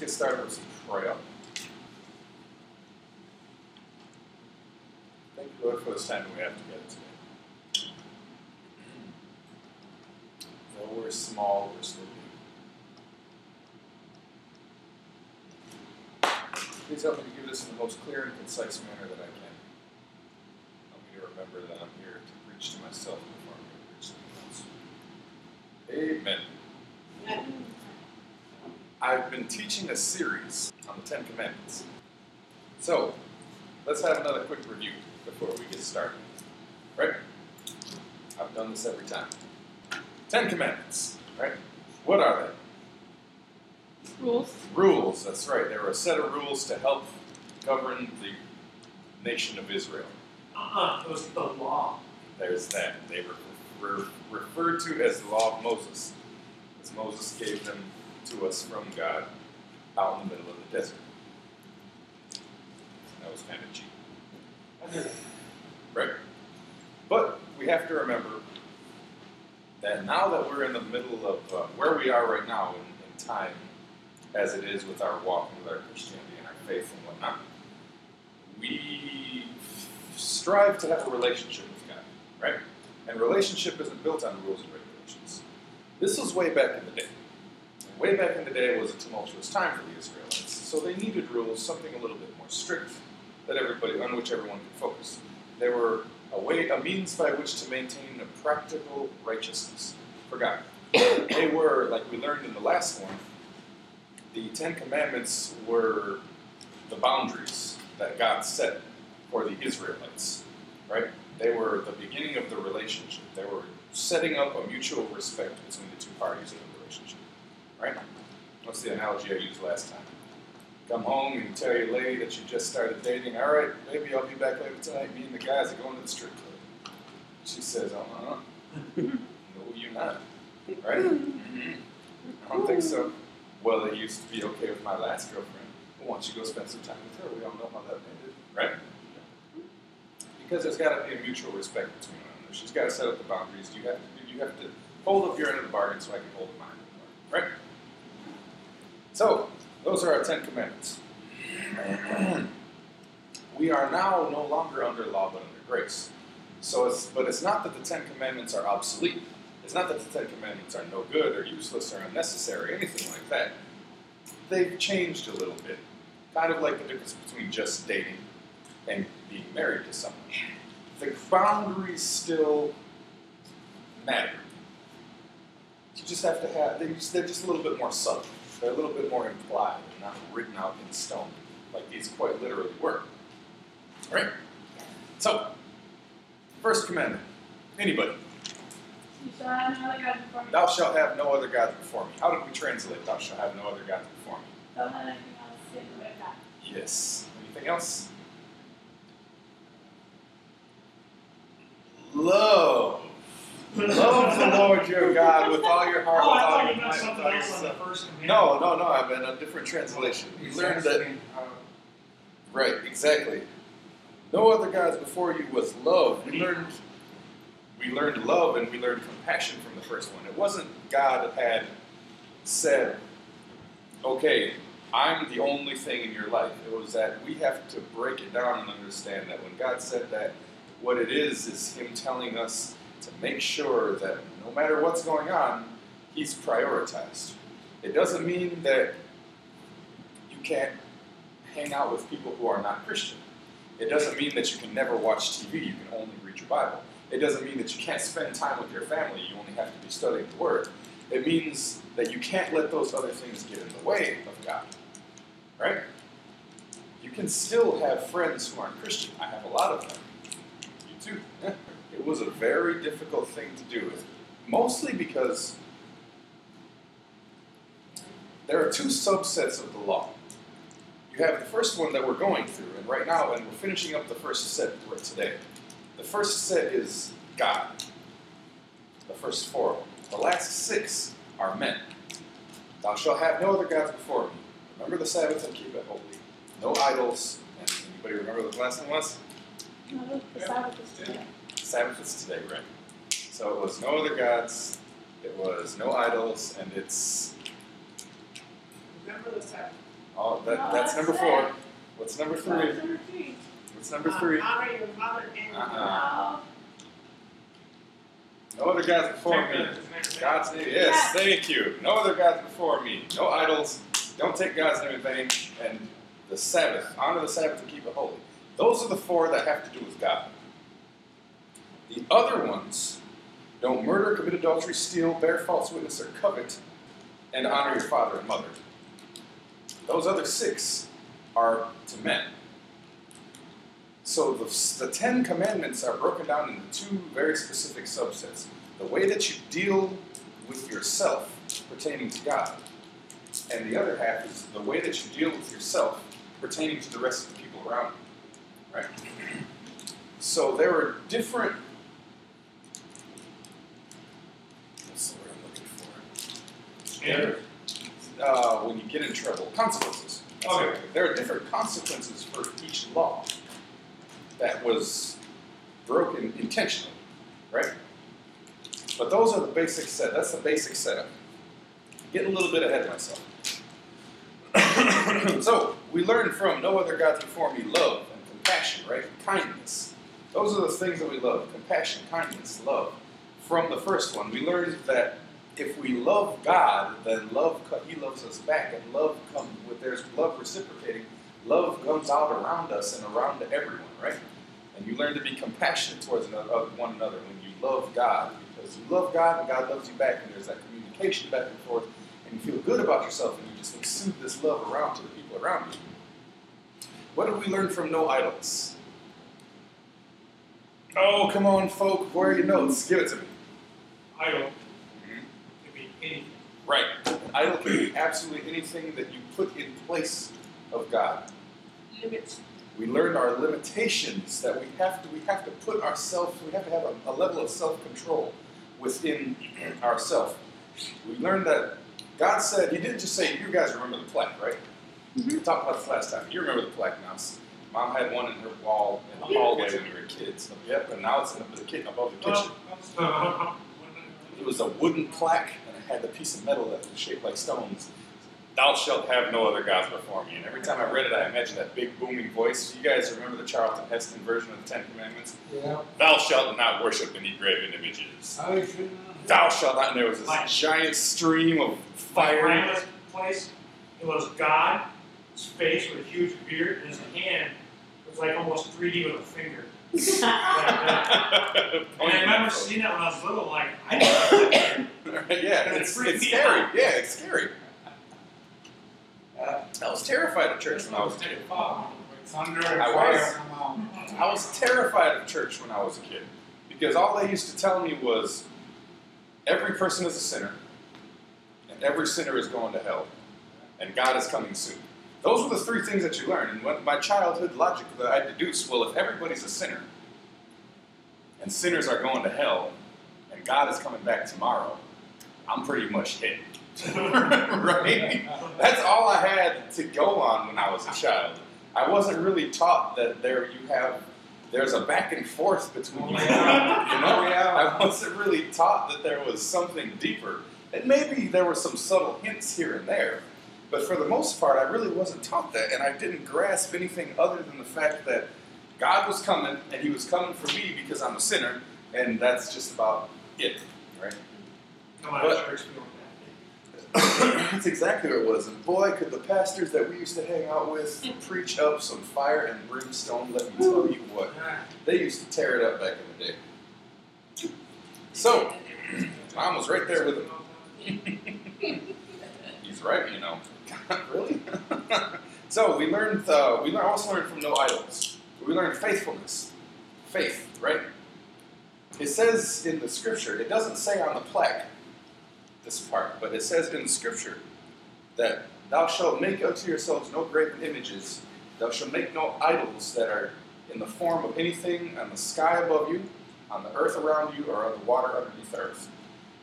get started with some prayer. Thank you, Lord, for this time that we have together today. Though we're small, we're still big. Please help me to give this in the most clear and concise manner that I can. Help me to remember that I'm here to preach to myself before I'm going to preach to anyone else. Amen. I've been teaching a series on the Ten Commandments. So, let's have another quick review before we get started. Right? I've done this every time. 10 Commandments, right? What are they? Rules. Rules, that's right. They were a set of rules to help govern the nation of Israel. It was the law. There's that. They were referred to as the law of Moses, as Moses gave them to us from God out in the middle of the desert. That was kind of cheap. Right? But we have to remember that now that we're in the middle of where we are right now in time, as it is with our walk and with our Christianity and our faith and whatnot, we strive to have a relationship with God, right? And relationship isn't built on rules and regulations. This was way back in the day. And way back in the day was a tumultuous time for the Israelites, so they needed rules, something a little bit more strict, that on which everyone could focus. They were a means by which to maintain a practical righteousness for God. They were, like we learned in the last one, the Ten Commandments were the boundaries that God set for the Israelites, right? They were the beginning of the relationship. They were setting up a mutual respect between the two parties in the relationship, right? What's the analogy I used last time? Come home and tell your lady that you just started dating. All right, baby, I'll be back later tonight. Me and the guys are going to the strip club. She says, no, you're not, right? I don't think so. Well, it used to be okay with my last girlfriend. Well, why don't you go spend some time with her? We all know how that ended, right? Because there's got to be a mutual respect between one another. She's got to set up the boundaries. You have to hold up your end of the bargain so I can hold up mine, right? So, those are our 10 Commandments. We are now no longer under law but under grace. But it's not that the 10 Commandments are obsolete. It's not that the 10 Commandments are no good or useless or unnecessary, anything like that. They've changed a little bit. Kind of like the difference between just dating and being married to someone. The boundaries still matter. You just have to they're just a little bit more subtle. They're a little bit more implied and not written out in stone, like these quite literally were. Right? So, first commandment. Anybody? You shall have no other gods before me. Thou shalt have no other gods before me. How did we translate thou shalt have no other gods before me? Don't have anything else in the way of God. Yes. Anything else? Love. Love the Lord your God with all your heart, with all your mind, with all your soul. No, I'm in a different translation. We learned that. Right, exactly. No other gods before you was love. We learned love and we learned compassion from the first one. It wasn't God had said, okay, I'm the only thing in your life. It was that we have to break it down and understand that when God said that, what it is Him telling us to make sure that no matter what's going on, He's prioritized. It doesn't mean that you can't hang out with people who are not Christian. It doesn't mean that you can never watch TV, you can only read your Bible. It doesn't mean that you can't spend time with your family, you only have to be studying the Word. It means that you can't let those other things get in the way of God. Right? You can still have friends who aren't Christian. I have a lot of them. You too. It was a very difficult thing to do, mostly because there are two subsets of the law. You have the first one that we're going through, and right now, and we're finishing up the first set for today. The first set is God. The first 4 of them. The last 6 are men. Thou shalt have no other gods before me. Remember the Sabbath and keep it holy. No idols. And anybody remember what the last one was? No, the Sabbath is today. Sabbath is today, right? So it was no other gods, it was no idols, and it's... Remember the Sabbath. Oh, No, that's number it. 4. What's number 3? That's number 3. What's number 3? Honor your mother and No. No other gods before me. God's name. Yes, thank you. No other gods before me. No idols. Don't take God's name in vain. And the Sabbath. Honor the Sabbath and keep it holy. Those are the 4 that have to do with God. The other ones: don't murder, commit adultery, steal, bear false witness, or covet, and honor your father and mother. Those other 6 are to men. So the 10 commandments are broken down into 2 very specific subsets. The way that you deal with yourself pertaining to God. And the other half is the way that you deal with yourself pertaining to the rest of the people around you. Right? So there are different... What's the word I'm looking for? Standard. When you get in trouble. Consequences. Okay. There are different consequences for each law that was broken intentionally, right? But those are the basic set. That's the basic setup. Getting a little bit ahead of myself. So we learned from no other gods before me love and compassion, right? Kindness. Those are the things that we love: compassion, kindness, love. From the first one, we learned that if we love God, then He loves us back, and love comes with there's love reciprocating. Love comes out around us and around everyone, right? And you learn to be compassionate towards one another when you love God, because you love God and God loves you back, and there's that communication back and forth, and you feel good about yourself, and you just exude this love around to the people around you. What did we learn from no idols? Oh, come on, folk, where are your notes? Give it to me. Idol could be anything. Right. An idol can be absolutely anything that you put in place of God. Limits. We learned our limitations, that we have to put ourselves, we have to have a level of self-control within ourselves. We learned that God said, He didn't just say, you guys remember the plaque, right? Mm-hmm. We talked about this last time. You remember the plaque now. Mom had one in her wall in the hallway when we were kids. Yep, and now it's above the kitchen. It was a wooden plaque, and it had a piece of metal that was shaped like stones. Thou shalt have no other gods before me. And every time I read it, I imagined that big booming voice. You guys remember the Charlton Heston version of the 10 Commandments? Yeah. Thou shalt not worship any graven images. I should not. Thou shalt not. And there was this giant stream of fire. My grandma's place, it was God, his face with a huge beard, and his hand was like almost 3D with a finger. Like that. And I remember seeing that when I was little, like, I didn't know that. Yeah, it's scary. Yeah, it's scary. I was terrified of church when I was a kid. Thunder and I fire was. come out. I was terrified of church when I was a kid, because all they used to tell me was every person is a sinner, and every sinner is going to hell, and God is coming soon. Those were the 3 things that you learn. And when my childhood logic that I deduced, well, if everybody's a sinner, and sinners are going to hell, and God is coming back tomorrow, I'm pretty much hit. Right? That's all I had to go on when I was a child. I wasn't really taught that there's a back and forth between you. I wasn't really taught that there was something deeper. And maybe there were some subtle hints here and there. But for the most part, I really wasn't taught that. And I didn't grasp anything other than the fact that God was coming, and He was coming for me because I'm a sinner. And that's just about it. Right? Come on, church, we don't That's exactly what it was. And boy, could the pastors that we used to hang out with preach up some fire and brimstone, let me tell you what. They used to tear it up back in the day. So, Mom was right there with him. He's right, you know. Really? So, we also learned from no idols. We learned faithfulness. Faith, right? It says in the scripture, it doesn't say on the plaque, this part, but it says in the scripture that thou shalt make unto yourselves no graven images, thou shalt make no idols that are in the form of anything on the sky above you, on the earth around you, or on the water underneath the earth.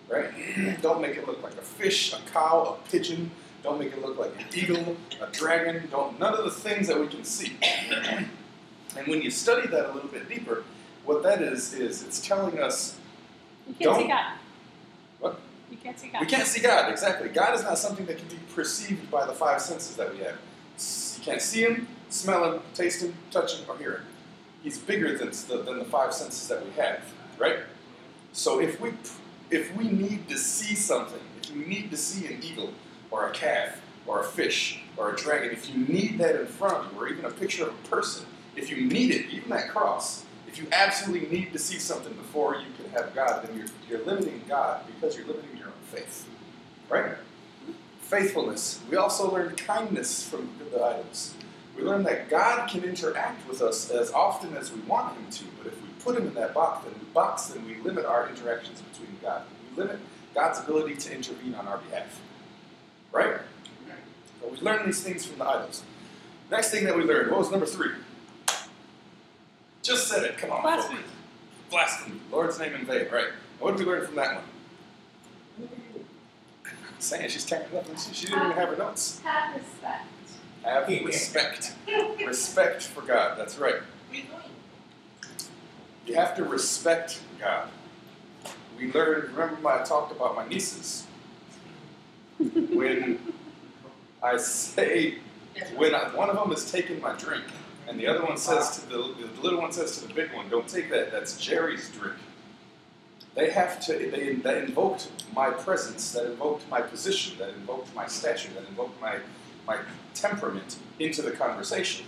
Right? Don't make it look like a fish, a cow, a pigeon. Don't make it look like an eagle, a dragon. None of the things that we can see. And when you study that a little bit deeper, what that is it's telling us You can't see God. What? You can't see God. We can't see God, exactly. God is not something that can be perceived by the 5 senses that we have. can't see him, smell him, taste him, touch him, or hear him. He's bigger than the five senses that we have, right? So if we need to see something, if you need to see an eagle or a calf or a fish or a dragon, if you need that in front of you, or even a picture of a person, if you need it, even that cross, if you absolutely need to see something before you can have God, then you're limiting God because you're limiting your own faith, right? Faithfulness. We also learn kindness from the items. We learn that God can interact with us as often as we want him to, but if we put him in that box, then we limit our interactions between God. We limit God's ability to intervene on our behalf. Right? So we learn these things from the idols. Next thing that we learned, what was number 3? Just said it, come on. Blasphemy. Blasphemy. Lord's name in vain, right. What did we learn from that one? Saying she's tearing it up, isn't she? She didn't even have her notes. Have respect. Have respect. Respect for God, that's right. You have to respect God. We learned, remember I talked about my nieces. When I say, one of them is taking my drink, and the other one says to the little one says to the big one, don't take that, that's Jerry's drink. That invoked my presence, that invoked my position, that invoked my stature, that invoked my temperament into the conversation.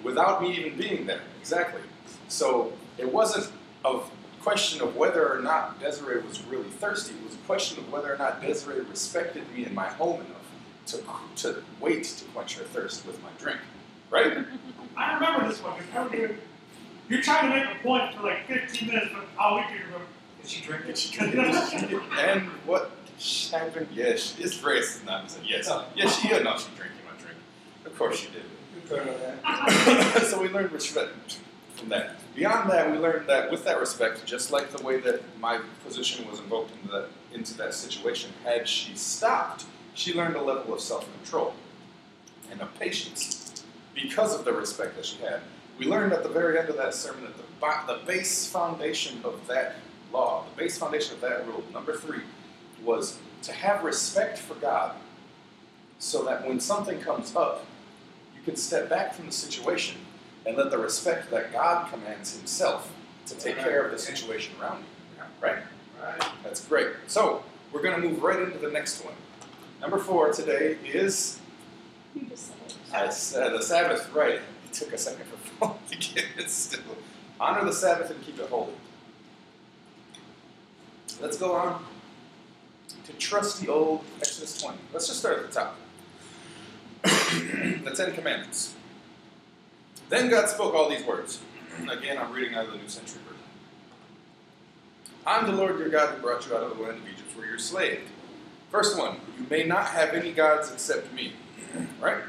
Without me even being there, exactly. So it wasn't a question of whether or not Desiree was really thirsty. It was a question of whether or not Desiree respected me in my home enough to wait to quench her thirst with my drink. Right? I remember this one. You're trying to make a point for like 15 minutes, but all we can remember is she drinking. And what happened? Yes, it's racist. Not to say yes. Yes, she did know she drinking my drink. Of course she did. So we learned respect from that. Beyond that, we learned that with that respect, just like the way that my position was invoked into that situation, had she stopped, she learned a level of self-control and of patience because of the respect that she had. We learned at the very end of that sermon that the base foundation of that law, the base foundation of that rule, number 3, was to have respect for God so that when something comes up, you can step back from the situation and let the respect that God commands himself to take care of the situation around you. Right? That's great. So, we're going to move right into the next one. Number 4 today is You just said it. the Sabbath, right. It took a second for Paul to get it still. Honor the Sabbath and keep it holy. Let's go on to trusty old Exodus 20. Let's just start at the top. The 10 Commandments. Then God spoke all these words. Again, I'm reading out of the New Century Version. I'm the Lord your God who brought you out of the land of Egypt where you're enslaved. First one, you may not have any gods except me. Right?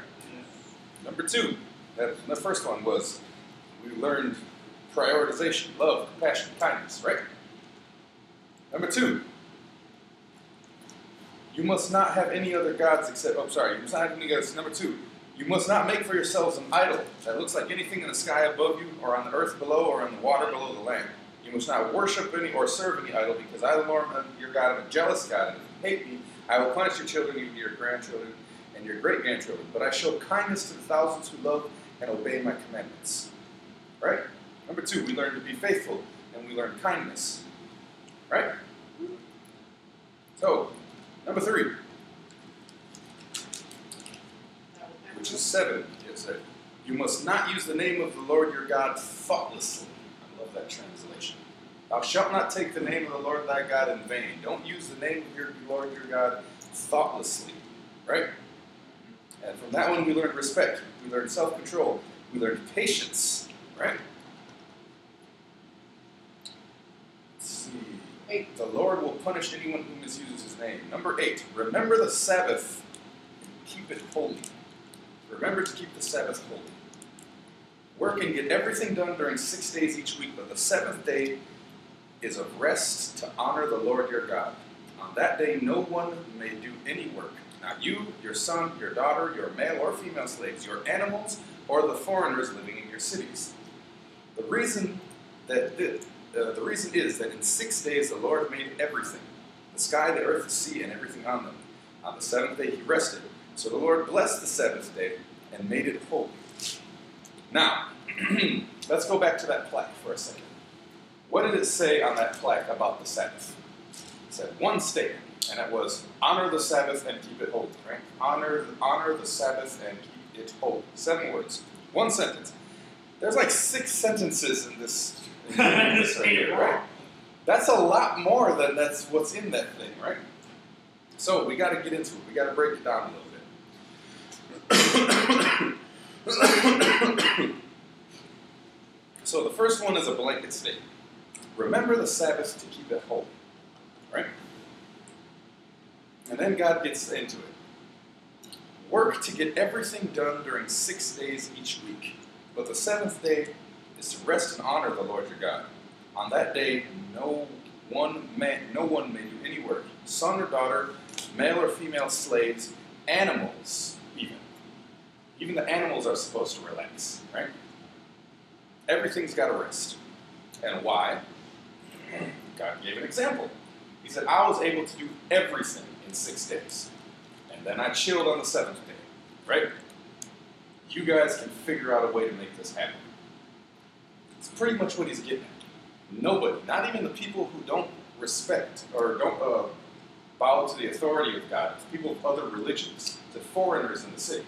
Number 2, the first one was, we learned prioritization, love, compassion, kindness, right? Number 2, you must not have any other gods except, you must not have any gods. Number 2, you must not make for yourselves an idol that looks like anything in the sky above you, or on the earth below, or in the water below the land. You must not worship any or serve any idol, because I, the Lord your God, am a jealous God, and if you hate me, I will punish your children, even your grandchildren, and your great-grandchildren. But I show kindness to the thousands who love and obey my commandments. Right? Number 2, we learn to be faithful, and we learn kindness. Right? So, number 3, which is 7, it said, you must not use the name of the Lord your God thoughtlessly. I love that translation. Thou shalt not take the name of the Lord thy God in vain. Don't use the name of your Lord your God thoughtlessly. Right? And from that one we learned respect. We learned self-control. We learned patience. Right? Let's see. 8. The Lord will punish anyone who misuses his name. Number 8. Remember the Sabbath and keep it holy. Remember to keep the Sabbath holy. Work and get everything done during 6 days each week, but the 7th day is of rest to honor the Lord your God. On that day no one may do any work. Not you, your son, your daughter, your male or female slaves, your animals, or the foreigners living in your cities. The reason is that in 6 days the Lord made everything, the sky, the earth, the sea, and everything on them. On the 7th day he rested. So the Lord blessed the 7th day and made it holy. Now, let's go back to that plaque for a second. What did it say on that plaque about the Sabbath? It said one statement, and it was, honor the Sabbath and keep it holy, right? Honor the Sabbath and keep it holy. 7 words. One sentence. There's like 6 sentences in this right here, right? That's a lot more than that's what's in that thing, right? So we got to get into it. We got to break it down a little bit. So the first one is a blanket statement. Remember the Sabbath to keep it holy, right? And then God gets into it. Work to get everything done during 6 days each week. But the 7th day is to rest and honor the Lord your God. On that day, no one may do any work, son or daughter, male or female slaves, animals even. Even the animals are supposed to relax, right? Everything's got to rest. And why? God gave an example. He said, I was able to do everything in 6 days. And then I chilled on the 7th day, right? You guys can figure out a way to make this happen. It's pretty much what he's getting at. Nobody, not even the people who don't respect or don't bow to the authority of God, people of other religions, the foreigners in the city,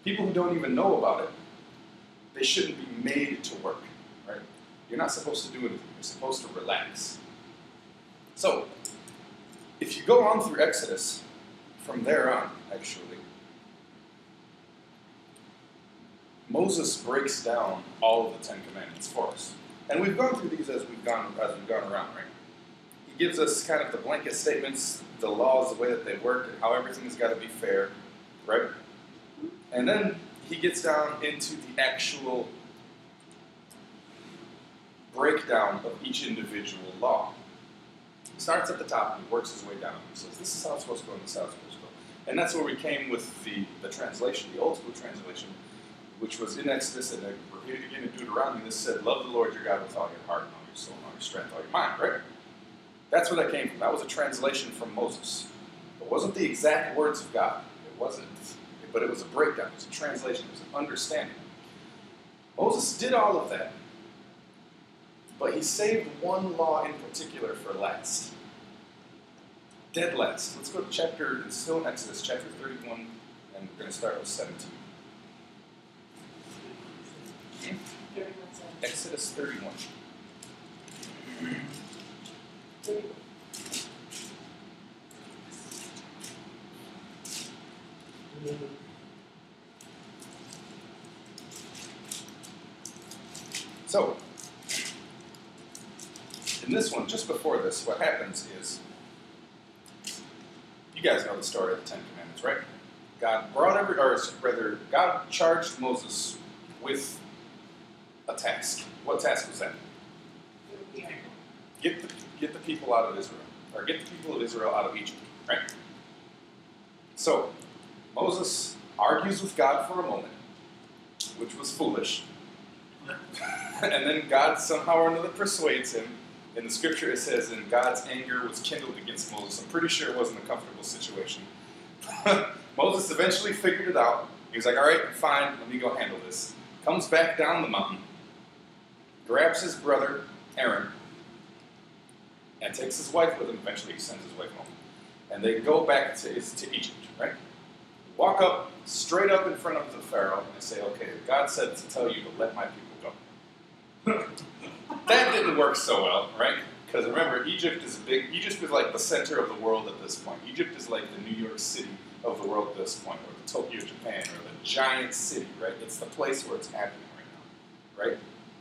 people who don't even know about it, they shouldn't be made to work, right? You're not supposed to do anything. You're supposed to relax. So, if you go on through Exodus, from there on, actually, Moses breaks down all of the 10 Commandments for us. And we've gone through these as we've gone around, right? He gives us kind of the blanket statements, the laws, the way that they work, and how everything's got to be fair, right? And then he gets down into the actual breakdown of each individual law. He starts at the top and he works his way down. He says, this is how it's supposed to go and this is how it's supposed to go. And that's where we came with the translation, the old school translation, which was in Exodus and then repeated again in Deuteronomy. This said, love the Lord your God with all your heart and all your soul and all your strength, all your mind, right? That's where that came from. That was a translation from Moses. It wasn't the exact words of God. It wasn't. But it was a breakdown. It was a translation. It was an understanding. Moses did all of that. But he saved one law in particular for last. Dead last. Let's go to chapter, it's still in Exodus, chapter 31, and we're going to start with 17. Exodus 31. So, in this one, just before this, what happens is, you guys know the story of the 10 Commandments, right? God charged Moses with a task. What task was that? Get the people out of Israel, or get the people of Israel out of Egypt, right? So, Moses argues with God for a moment, which was foolish. And then God somehow or another persuades him. In the scripture it says, and God's anger was kindled against Moses. I'm pretty sure it wasn't a comfortable situation. Moses eventually figured it out. He was like, all right, fine, let me go handle this. Comes back down the mountain, grabs his brother, Aaron, and takes his wife with him. Eventually he sends his wife home. And they go back to Egypt, right? Walk up, straight up in front of the Pharaoh, and say, okay, God said to tell you to let my people go. That didn't work so well, right? Because remember, Egypt is big. Egypt is like the center of the world at this point. Egypt is like the New York City of the world at this point, or the Tokyo, Japan, or the giant city, right? It's the place where it's happening right now, right?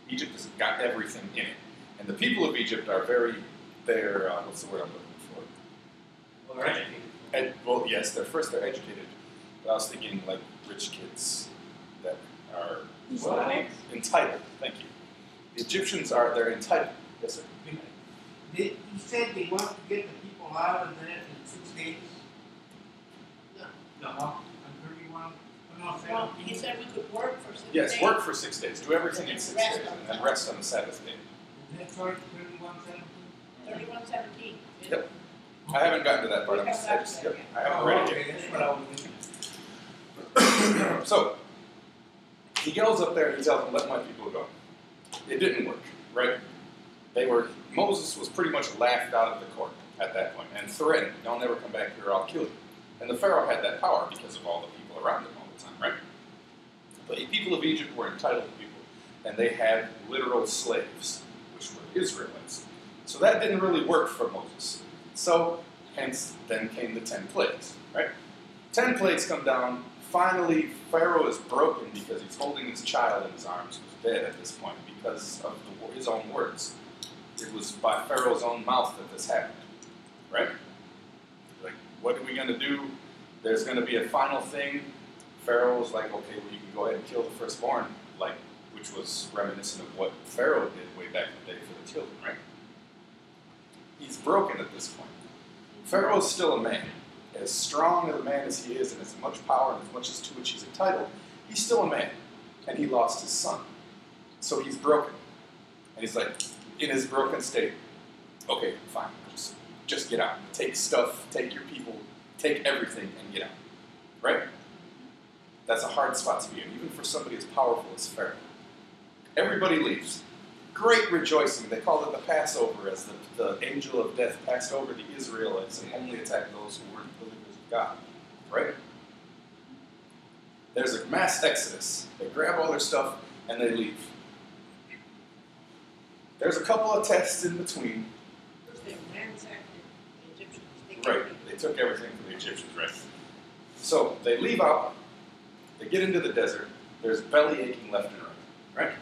Egypt has got everything in it. And the people of Egypt are they're what's the word I'm looking for? Well, they're educated. Well, yes, they're educated. But I was thinking like rich kids that are entitled. Thank you. The Egyptians they're entitled. Yes, sir. You said they want to get the people out of there in 6 days? No. On 31? Well, he said we could work for 6 days. Yes, work for 6 days. Do everything in 6 days, and then rest on the Sabbath day. Is that start 31:17? 31:17. Yep. I haven't gotten to that part. I haven't read it yet. Okay, that's what I was thinking. So, he goes up there and he tells them, let my people go. It didn't work, right? Moses was pretty much laughed out of the court at that point and threatened, don't ever come back here or I'll kill you. And the Pharaoh had that power because of all the people around him all the time, right? But the people of Egypt were entitled people, and they had literal slaves, which were the Israelites. So that didn't really work for Moses. So, hence, then came the 10 plagues, right? 10 plagues come down. Finally, Pharaoh is broken because he's holding his child in his arms, who's dead at this point because of his own words. It was by Pharaoh's own mouth that this happened, right? Like, what are we going to do? There's going to be a final thing. Pharaoh was like, okay, well, you can go ahead and kill the firstborn, like, which was reminiscent of what Pharaoh did way back in the day for the children, right? He's broken at this point. Pharaoh is still a man. As strong a man as he is, and as much power and as much as to which he's entitled, he's still a man. And he lost his son. So he's broken. And he's like, in his broken state, okay, fine, just get out. Take stuff, take your people, take everything, and get out. Right? That's a hard spot to be in, even for somebody as powerful as Pharaoh. Everybody leaves. Great rejoicing. They called it the Passover, as the angel of death passed over the Israelites and only attacked those who weren't believers of God. Right? There's a mass exodus. They grab all their stuff and they leave. There's a couple of tests in between. They ransacked the Egyptians. Right. They took everything from the Egyptians, right? So they leave out. They get into the desert. There's belly aching left and right. Right?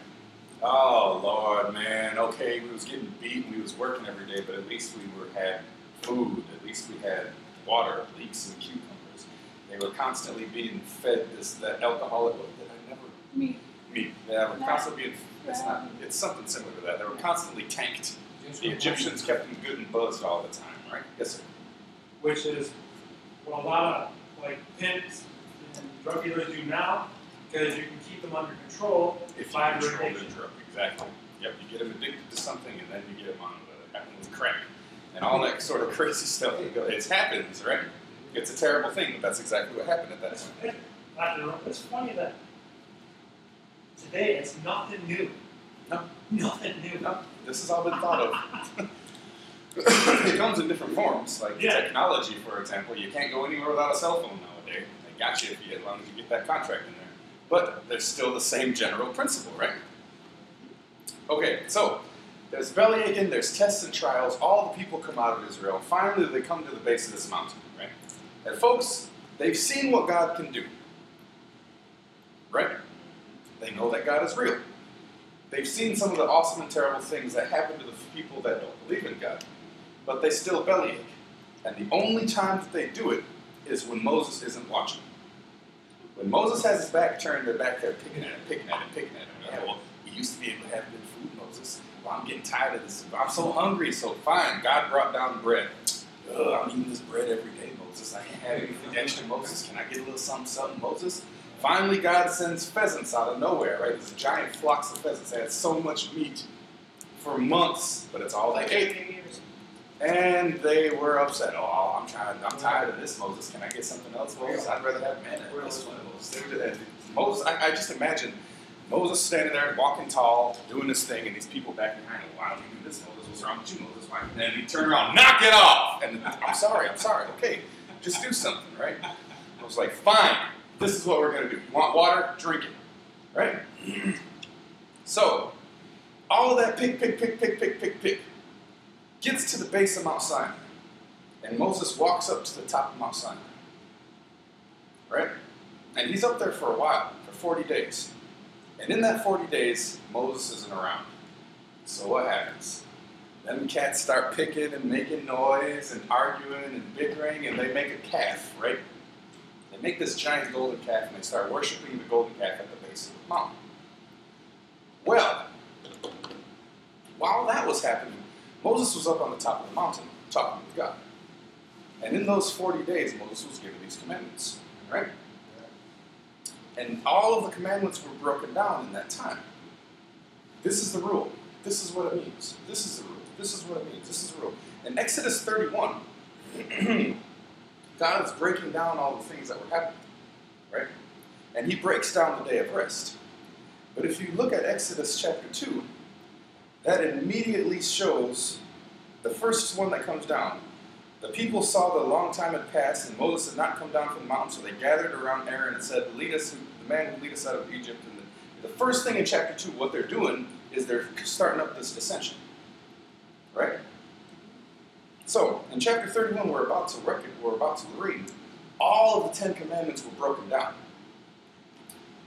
Oh, Lord, man. Okay, we was getting beat. We was working every day, but at least we had food. At least we had water, leeks and cucumbers. They were constantly being fed that alcoholic that I never... Meat. Yeah, we're constantly being... It's something similar to that. They were constantly tanked. The Egyptians kept them good and buzzed all the time, right? Yes, sir. Which is what a lot of pimps and drug dealers do now, because you can keep them under control if you control the drug. Exactly. Yep, you get them addicted to something, and then you get them on what happened with crack and all that sort of crazy stuff. It happens, right? It's a terrible thing, but that's exactly what happened at that time. It's funny that today it's nothing new. No. Nothing new. No. This has all been thought of. It comes in different forms, like technology, for example. You can't go anywhere without a cell phone nowadays. They got you as long as you get that contract in there. But there's still the same general principle, right? Okay, so there's belly aching, there's tests and trials. All the people come out of Israel. Finally, they come to the base of this mountain, right? And folks, they've seen what God can do, right? They know that God is real. They've seen some of the awesome and terrible things that happen to the people that don't believe in God, but they still bellyache. And the only time that they do it is when Moses isn't watching. When Moses has his back turned, they're back there picking at him, picking at him, picking at him. Yeah, well, you used to be able to have good food, Moses. Well, I'm getting tired of this. I'm so hungry, so fine. God brought down bread. I'm eating this bread every day, Moses. I can't have anything extra, Moses. Can I get a little something, Moses? Finally, God sends pheasants out of nowhere, right? There's giant flocks of pheasants. They had so much meat for months, but it's all they ate. And they were upset. Oh, I'm tired of this, Moses. Can I get something else, Moses? I'd rather have manna than this one, Moses. Moses, I just imagine Moses standing there, walking tall, doing this thing, and these people back behind him. Why don't you do this, Moses? What's wrong with you, Moses? Why? And then he turned around, knock it off! And I'm sorry. Okay, just do something, right? I was like, fine. This is what we're going to do. You want water? Drink it. Right? So, all of that pick, gets to the base of Mount Sinai. And Moses walks up to the top of Mount Sinai. Right? And he's up there for a while, for 40 days. And in that 40 days, Moses isn't around. So what happens? Then the cats start picking and making noise and arguing and bickering, and they make a calf, right? They make this giant golden calf, and they start worshiping the golden calf at the base of the mountain. Well, while that was happening, Moses was up on the top of the mountain talking with God. And in those 40 days, Moses was given these commandments, right? And all of the commandments were broken down in that time. This is the rule. This is what it means. This is the rule. This is what it means. This is the rule. In Exodus 31, God is breaking down all the things that were happening, right? And he breaks down the day of rest. But if you look at Exodus chapter 2, that immediately shows the first one that comes down. The people saw that a long time had passed, and Moses had not come down from the mountain, so they gathered around Aaron and said, "Lead us, the man who lead us out of Egypt." And the first thing in chapter 2, what they're doing is they're starting up this dissension. Right? So, in chapter 31, we're about to read, all of the 10 Commandments were broken down.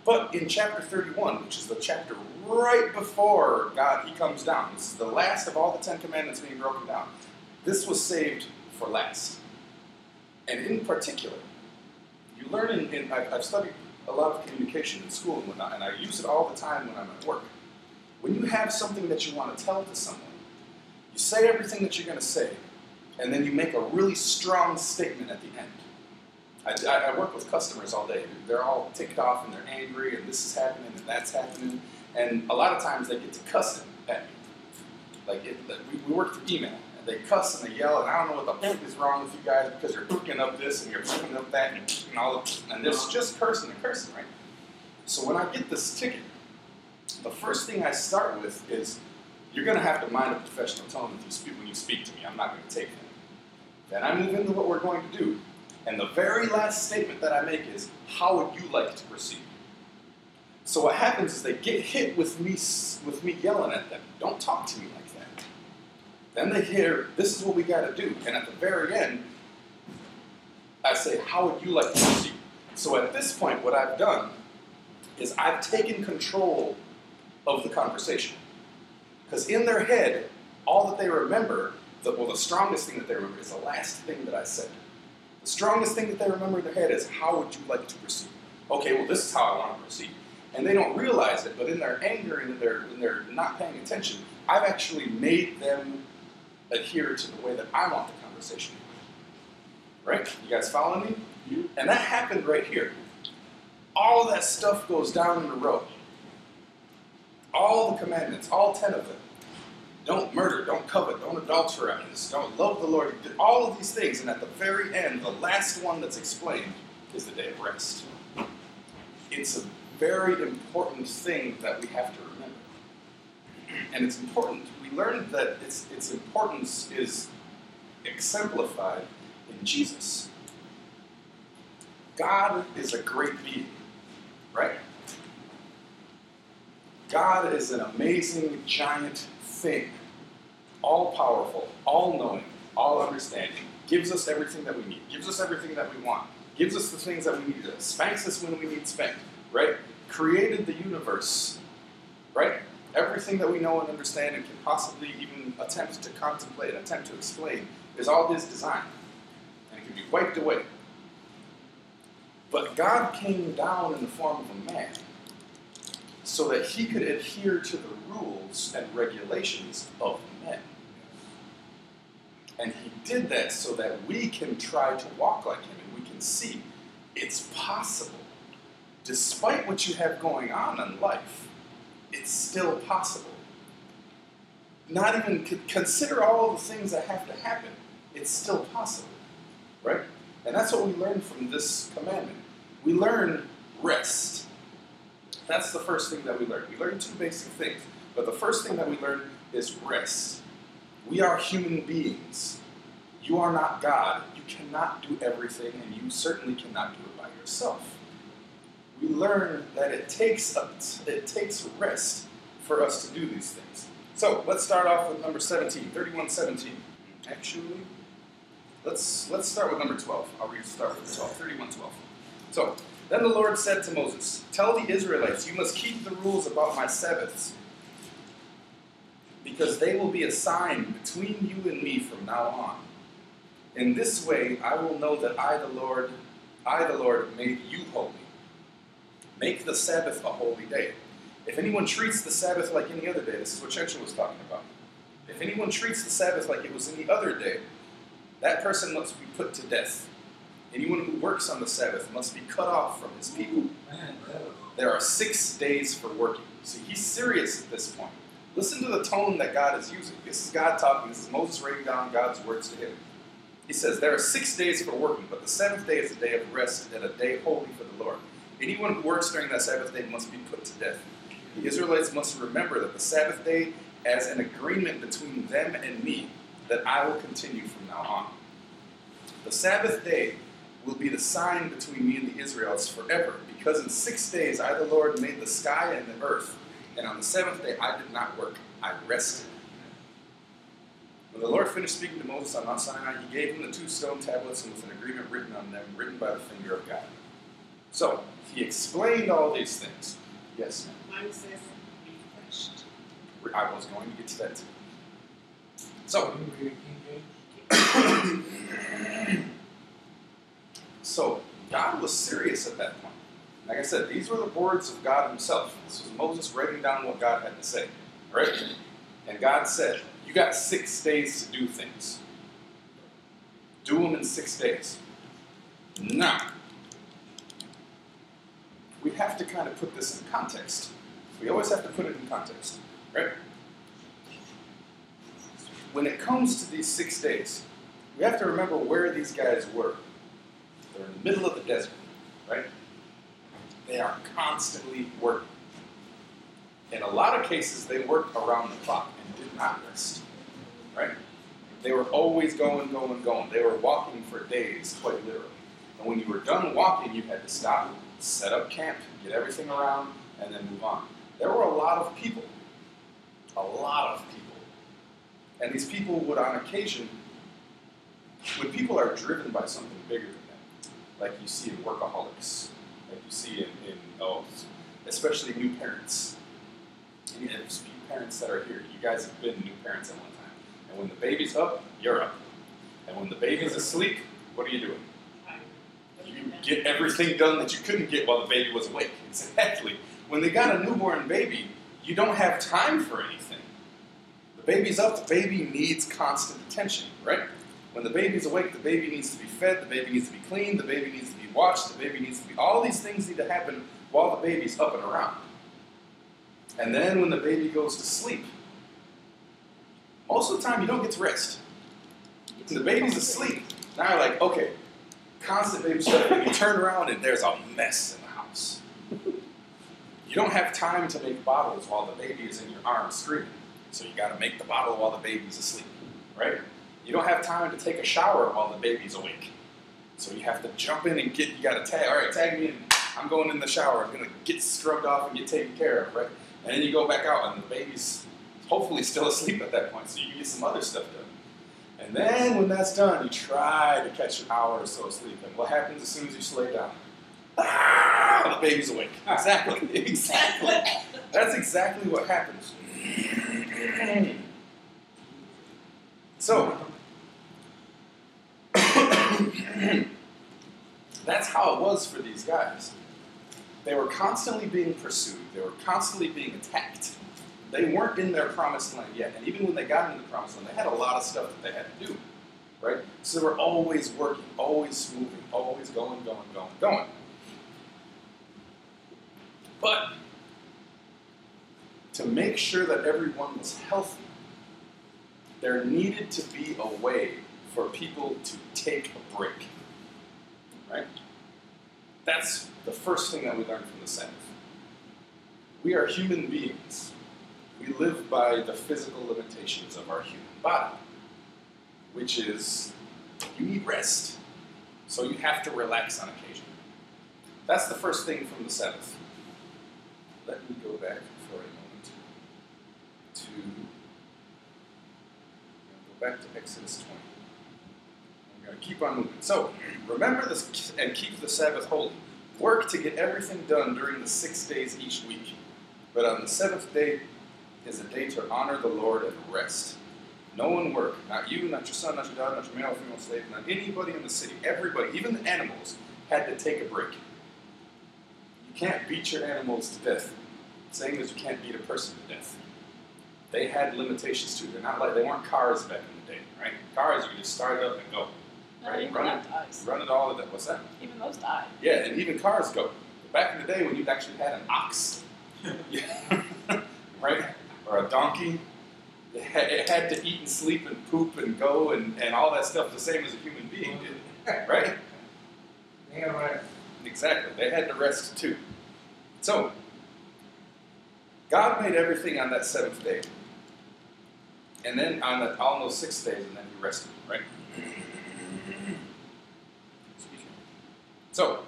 But in chapter 31, which is the chapter right before he comes down, this is the last of all the 10 Commandments being broken down. This was saved for last. And in particular, you learn I've studied a lot of communication in school and whatnot, and I use it all the time when I'm at work. When you have something that you want to tell to someone, you say everything that you're going to say, and then you make a really strong statement at the end. I work with customers all day. They're all ticked off and they're angry, and this is happening and that's happening. And a lot of times they get to cussing at me. We work through email, and they cuss and they yell, and I don't know what the fuck is wrong with you guys because you're picking up this and you're picking up that and all of, and there's just cursing and cursing, right? So when I get this ticket, the first thing I start with is, you're going to have to mind a professional tone when you speak to me. I'm not going to take that. Then I move into what we're going to do. And the very last statement that I make is, how would you like to proceed? So what happens is they get hit with me yelling at them. Don't talk to me like that. Then they hear, this is what we got to do. And at the very end, I say, how would you like to proceed? So at this point, what I've done is I've taken control of the conversation. Because in their head, all that they remember, the strongest thing that they remember is the last thing that I said. The strongest thing that they remember in their head is, how would you like to proceed? Okay, well, this is how I want to proceed. And they don't realize it, but in their anger and in their not paying attention, I've actually made them adhere to the way that I want the conversation to go. Right? You guys following me? Yeah. And that happened right here. All that stuff goes down in a row. All the commandments, all 10 of them. Don't murder, don't covet, don't adulterize, don't love the Lord. All of these things, and at the very end, the last one that's explained is the day of rest. It's a very important thing that we have to remember. And it's important. We learned that its importance is exemplified in Jesus. God is a great being, right? God is an amazing, giant thing, all-powerful, all-knowing, all-understanding, gives us everything that we need, gives us everything that we want, gives us the things that we need, spanks us when we need spanked, right? Created the universe, right? Everything that we know and understand and can possibly even attempt to contemplate, attempt to explain, is all His design, and it can be wiped away. But God came down in the form of a man, so that He could adhere to the rules and regulations of men. And He did that so that we can try to walk like Him, and we can see it's possible. Despite what you have going on in life, it's still possible. Not even consider all the things that have to happen. It's still possible, right? And that's what we learn from this commandment. We learn rest. That's the first thing that we learn. We learn two basic things. But the first thing that we learn is rest. We are human beings. You are not God. You cannot do everything, and you certainly cannot do it by yourself. We learn that it takes rest for us to do these things. So let's start off with number 17, 31:17. Actually, let's start with number 12. I'll start with 12, 31:12. So, then the Lord said to Moses, "Tell the Israelites, you must keep the rules about my Sabbaths, because they will be a sign between you and me from now on. In this way, I will know that I, the Lord, made you holy. Make the Sabbath a holy day. If anyone treats the Sabbath like any other day," this is what Chencha was talking about. "If anyone treats the Sabbath like it was any other day, that person must be put to death. Anyone who works on the Sabbath must be cut off from his people. There are 6 days for working." See, he's serious at this point. Listen to the tone that God is using. This is God talking. This is Moses writing down God's words to him. He says, "There are 6 days for working, but the seventh day is a day of rest and a day holy for the Lord. Anyone who works during that Sabbath day must be put to death. The Israelites must remember that the Sabbath day as an agreement between them and me that I will continue from now on. The Sabbath day will be the sign between me and the Israelites forever, because in 6 days I, the Lord, made the sky and the earth, and on the seventh day I did not work, I rested. When the Lord finished speaking to Moses on Mount Sinai, he gave him the 2 stone tablets and with an agreement written on them, written by the finger of God. So, he explained all these things. Yes, ma'am. Mine says refreshed. I was going to get to that too. So, so God was serious at that point. Like I said, these were the words of God himself. This was Moses writing down what God had to say. Right? And God said, you got 6 days to do things. Do them in 6 days. Now, we have to kind of put this in context. We always have to put it in context. Right? When it comes to these 6 days, we have to remember where these guys were. They're in the middle of the desert, right? They are constantly working. In a lot of cases, they worked around the clock and did not rest, right? They were always going. They were walking for days, quite literally. And when you were done walking, you had to stop, set up camp, get everything around, and then move on. There were a lot of people. A lot of people. And these people would, on occasion, when people are driven by something bigger than them, like you see in workaholics, like you see especially new parents. And there's few parents that are here. You guys have been new parents at one time. And when the baby's up, you're up. And when the baby's asleep, what are you doing? You get everything done that you couldn't get while the baby was awake. Exactly. When they got a newborn baby, you don't have time for anything. The baby's up, the baby needs constant attention, right? When the baby's awake, the baby needs to be fed, the baby needs to be cleaned, the baby needs to be watched, the baby needs to be... All these things need to happen while the baby's up and around. And then when the baby goes to sleep, most of the time you don't get to rest. When the baby's asleep, now you're like, okay, constant baby stuff, and you turn around and there's a mess in the house. You don't have time to make bottles while the baby is in your arms screaming. So you got to make the bottle while the baby's asleep, right? You don't have time to take a shower while the baby's awake. So you have to jump in and you got to tag, all right, tag me in. I'm going in the shower. I'm going to get scrubbed off and get taken care of, right? And then you go back out and the baby's hopefully still asleep at that point so you can get some other stuff done. And then when that's done, you try to catch an hour or so of sleep. And what happens as soon as you lay down? Ah, the baby's awake. Exactly. Exactly. That's exactly what happens. So, that's how it was for these guys. They were constantly being pursued. They were constantly being attacked. They weren't in their promised land yet. And even when they got into the promised land, they had a lot of stuff that they had to do. Right? So they were always working, always moving, always going. But to make sure that everyone was healthy, there needed to be a way for people to take a break. Right? That's the first thing that we learned from the Sabbath. We are human beings. We live by the physical limitations of our human body, which is you need rest, so you have to relax on occasion. That's the first thing from the Sabbath. Let me go back for a moment go back to Exodus 20. I'm going to keep on moving. So, remember this and keep the Sabbath holy. Work to get everything done during the 6 days each week. But on the seventh day is a day to honor the Lord and rest. No one work. Not you, not your son, not your daughter, not your male or female slave, not anybody in the city. Everybody, even the animals, had to take a break. You can't beat your animals to death. Same as you can't beat a person to death. They had limitations too. They're not like they weren't cars back in the day, right? Cars, you could just start it up and go. Right? Even that dies. Run it all of that. What's that? Even those die. Yeah, and even cars go. But back in the day when you actually had an ox, right? Or a donkey, it had to eat and sleep and poop and go and all that stuff the same as a human being did, right? Yeah, right. Exactly. They had to rest too. So, God made everything on that seventh day. And then on those 6 days, and then he rested, right? So,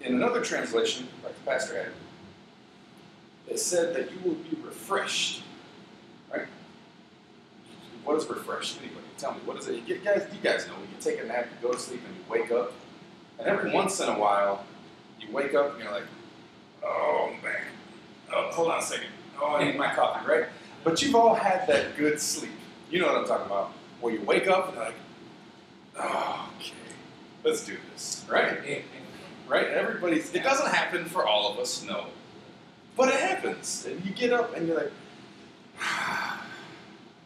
in another translation, like the pastor had, it said that you will be refreshed, right? What is refreshed? Anybody, tell me, what is it? You guys know, when you take a nap, you go to sleep, and you wake up, and every once in a while, you wake up, and you're like, oh, man. Oh, hold on a second. Oh, I need my coffee, right? But you've all had that good sleep. You know what I'm talking about. Where you wake up and you're like, oh, okay, let's do this, right? Right? It doesn't happen for all of us, no. But it happens. And you get up and you're like,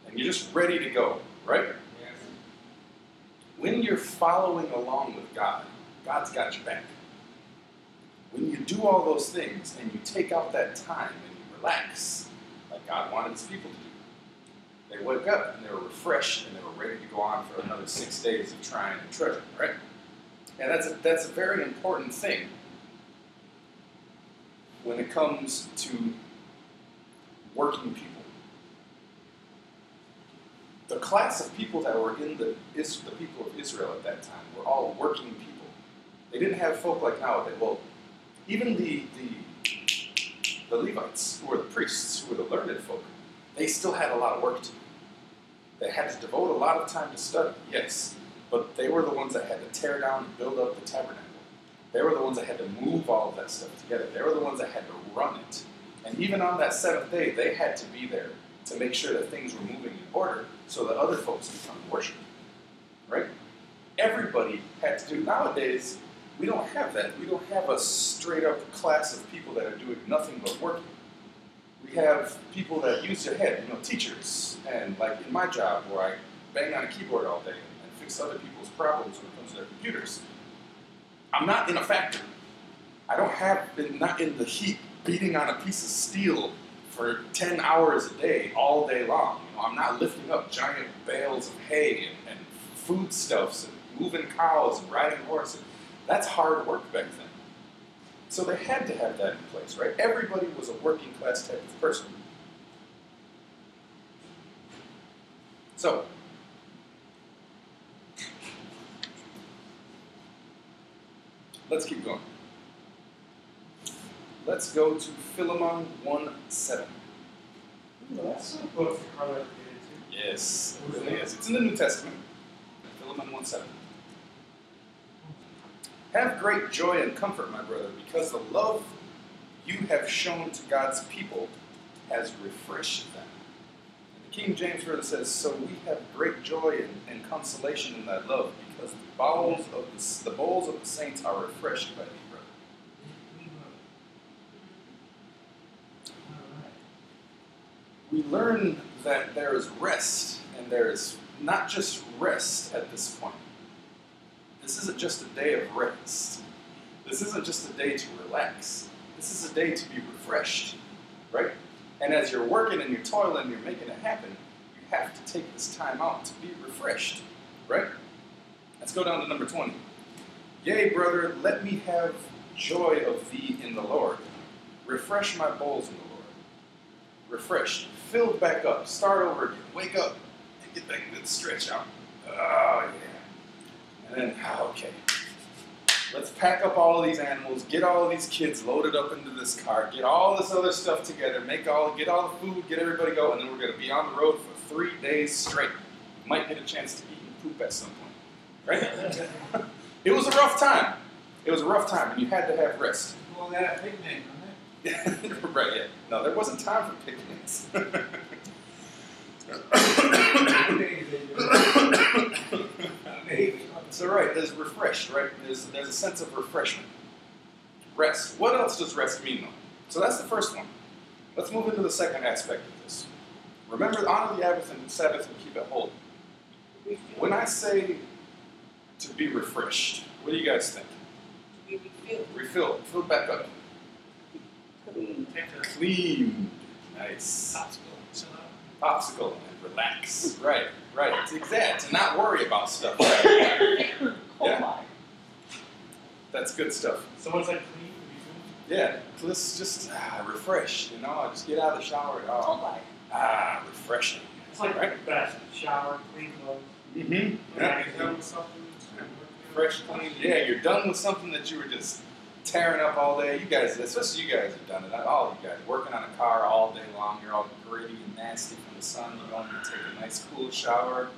and you're just ready to go, right? Yes. When you're following along with God, God's got your back. When you do all those things and you take out that time and you relax, like God wanted his people to do, they wake up and they were refreshed and they were ready to go on for another 6 days of trying and treasure, right? And that's a very important thing when it comes to working people. The class of people that were in the people of Israel at that time were all working people. They didn't have folk like nowadays. Well, even the Levites, who were the priests, who were the learned folk, they still had a lot of work to do. They had to devote a lot of time to study, yes, but they were the ones that had to tear down and build up the tabernacle. They were the ones that had to move all of that stuff together. They were the ones that had to run it. And even on that seventh day, they had to be there to make sure that things were moving in order so that other folks could come and worship. Right? Everybody had to do. Nowadays, we don't have that. We don't have a straight-up class of people that are doing nothing but working. We have people that use their head, teachers. And like in my job, where I bang on a keyboard all day and fix other people's problems when it comes to their computers. I'm not in a factory. I don't have been not in the heat beating on a piece of steel for 10 hours a day, all day long. I'm not lifting up giant bales of hay and foodstuffs and moving cows and riding horses. That's hard work back then. So they had to have that in place, right? Everybody was a working class type of person. So, let's keep going. Let's go to Philemon 1:7. That's a book for Carla to get into. Yes, it really is. It's in the New Testament. Philemon 1:7. Have great joy and comfort, my brother, because the love you have shown to God's people has refreshed them. And the King James Version says, so we have great joy and consolation in that love, because the bowels of the saints are refreshed by thee, brother. We learn that there is rest, and there is not just rest at this point. This isn't just a day of rest. This isn't just a day to relax. This is a day to be refreshed, right? And as you're working and you're toiling and you're making it happen, you have to take this time out to be refreshed, right? Let's go down to number 20. Yea, brother, let me have joy of thee in the Lord. Refresh my bowels in the Lord. Refreshed, filled back up, start over again, wake up, and get that good stretch out. Oh, yeah. And then, okay, let's pack up all of these animals, get all of these kids loaded up into this car, get all this other stuff together, get all the food, get everybody going, and then we're going to be on the road for 3 days straight. We might get a chance to eat and poop at some point, right? It was a rough time. It was a rough time, and you had to have rest. Well, that a picnic, wasn't it? Right, yeah. No, there wasn't time for picnics. So right, there's refreshed, right? There's a sense of refreshment. Rest. What else does rest mean, though? So that's the first one. Let's move into the second aspect of this. Remember, honor the Sabbath and keep it holy. When I say to be refreshed, what do you guys think? To be refilled. Refilled. Filled back up. Clean. Clean. Nice. Popsicle and relax. Right. It's exact. To not worry about stuff. Right? Yeah. That's good stuff. Someone said clean to be Yeah, let's just refresh, just get out of the shower. Cold water. Refreshing. It's like Right? the best. Shower, clean clothes. Mm-hmm. Yeah, you're done with something. Fresh, clean. Yeah, you're done with something that you were just tearing up all day. You guys, especially you guys have done it. All you guys, working on a car all day long. You're all gritty and nasty from the sun. You go in and take a nice cool shower.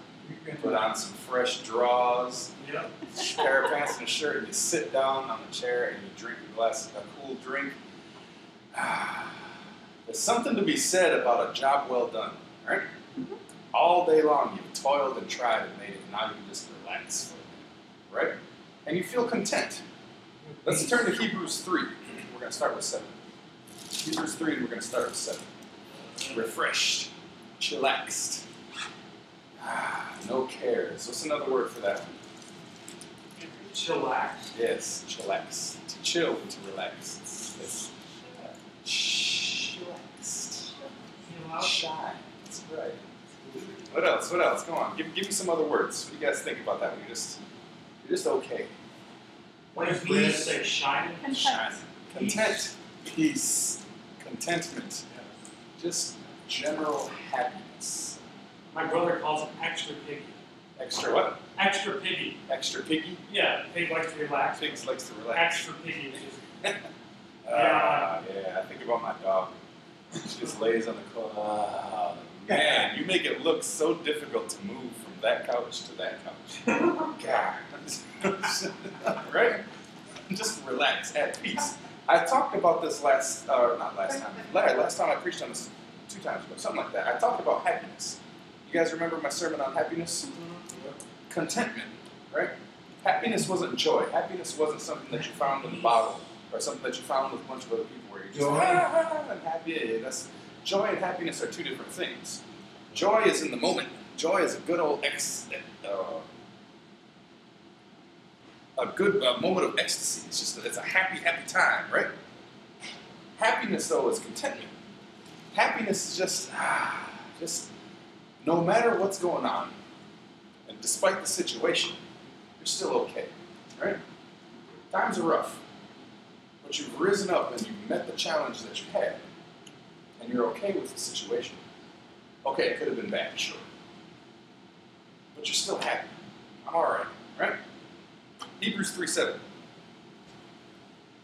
Put on some fresh drawers, Yep. pair of pants and a shirt, and you sit down on the chair and you drink a cool drink. There's something to be said about a job well done, right? Mm-hmm. All day long you've toiled and tried and made it, and now you can just relax for a minute, right? And you feel content. Let's turn to Hebrews 3. We're going to start with 7. Hebrews 3, and we're going to start with 7. Refreshed, chillaxed. No cares. What's another word for that one? Chillax. Yes, chillax. To chill and to relax. It's chillaxed. Shine. That's right. What else? What else? Come on. Give me some other words. What do you guys think about that? You're just okay. What does Brad say? Shining? Shine. Content. Peace. Contentment. Just general happiness. My brother calls it extra piggy. Extra what? Extra piggy. Extra piggy? Yeah, pig likes to relax. Pigs likes to relax. Extra piggy. Yeah, I think about my dog. She just lays on the couch. Man, you make it look so difficult to move from that couch to that couch. God. Right? Just relax, at peace. I talked about this last time I preached on this 2 times ago, something like that. I talked about happiness. You guys remember my sermon on happiness? Contentment, right? Happiness wasn't joy. Happiness wasn't something that you found in the bottle or something that you found with a bunch of other people where you're just and happy. Yeah, joy and happiness are 2 different things. Joy is in the moment. Joy is a good old moment of ecstasy. It's a happy time, right? Happiness, though, is contentment. Happiness is just no matter what's going on, and despite the situation, you're still okay, right? Times are rough, but you've risen up and you've met the challenge that you had, and you're okay with the situation. Okay, it could have been bad, sure, but you're still happy. I'm all right? Hebrews 3:7.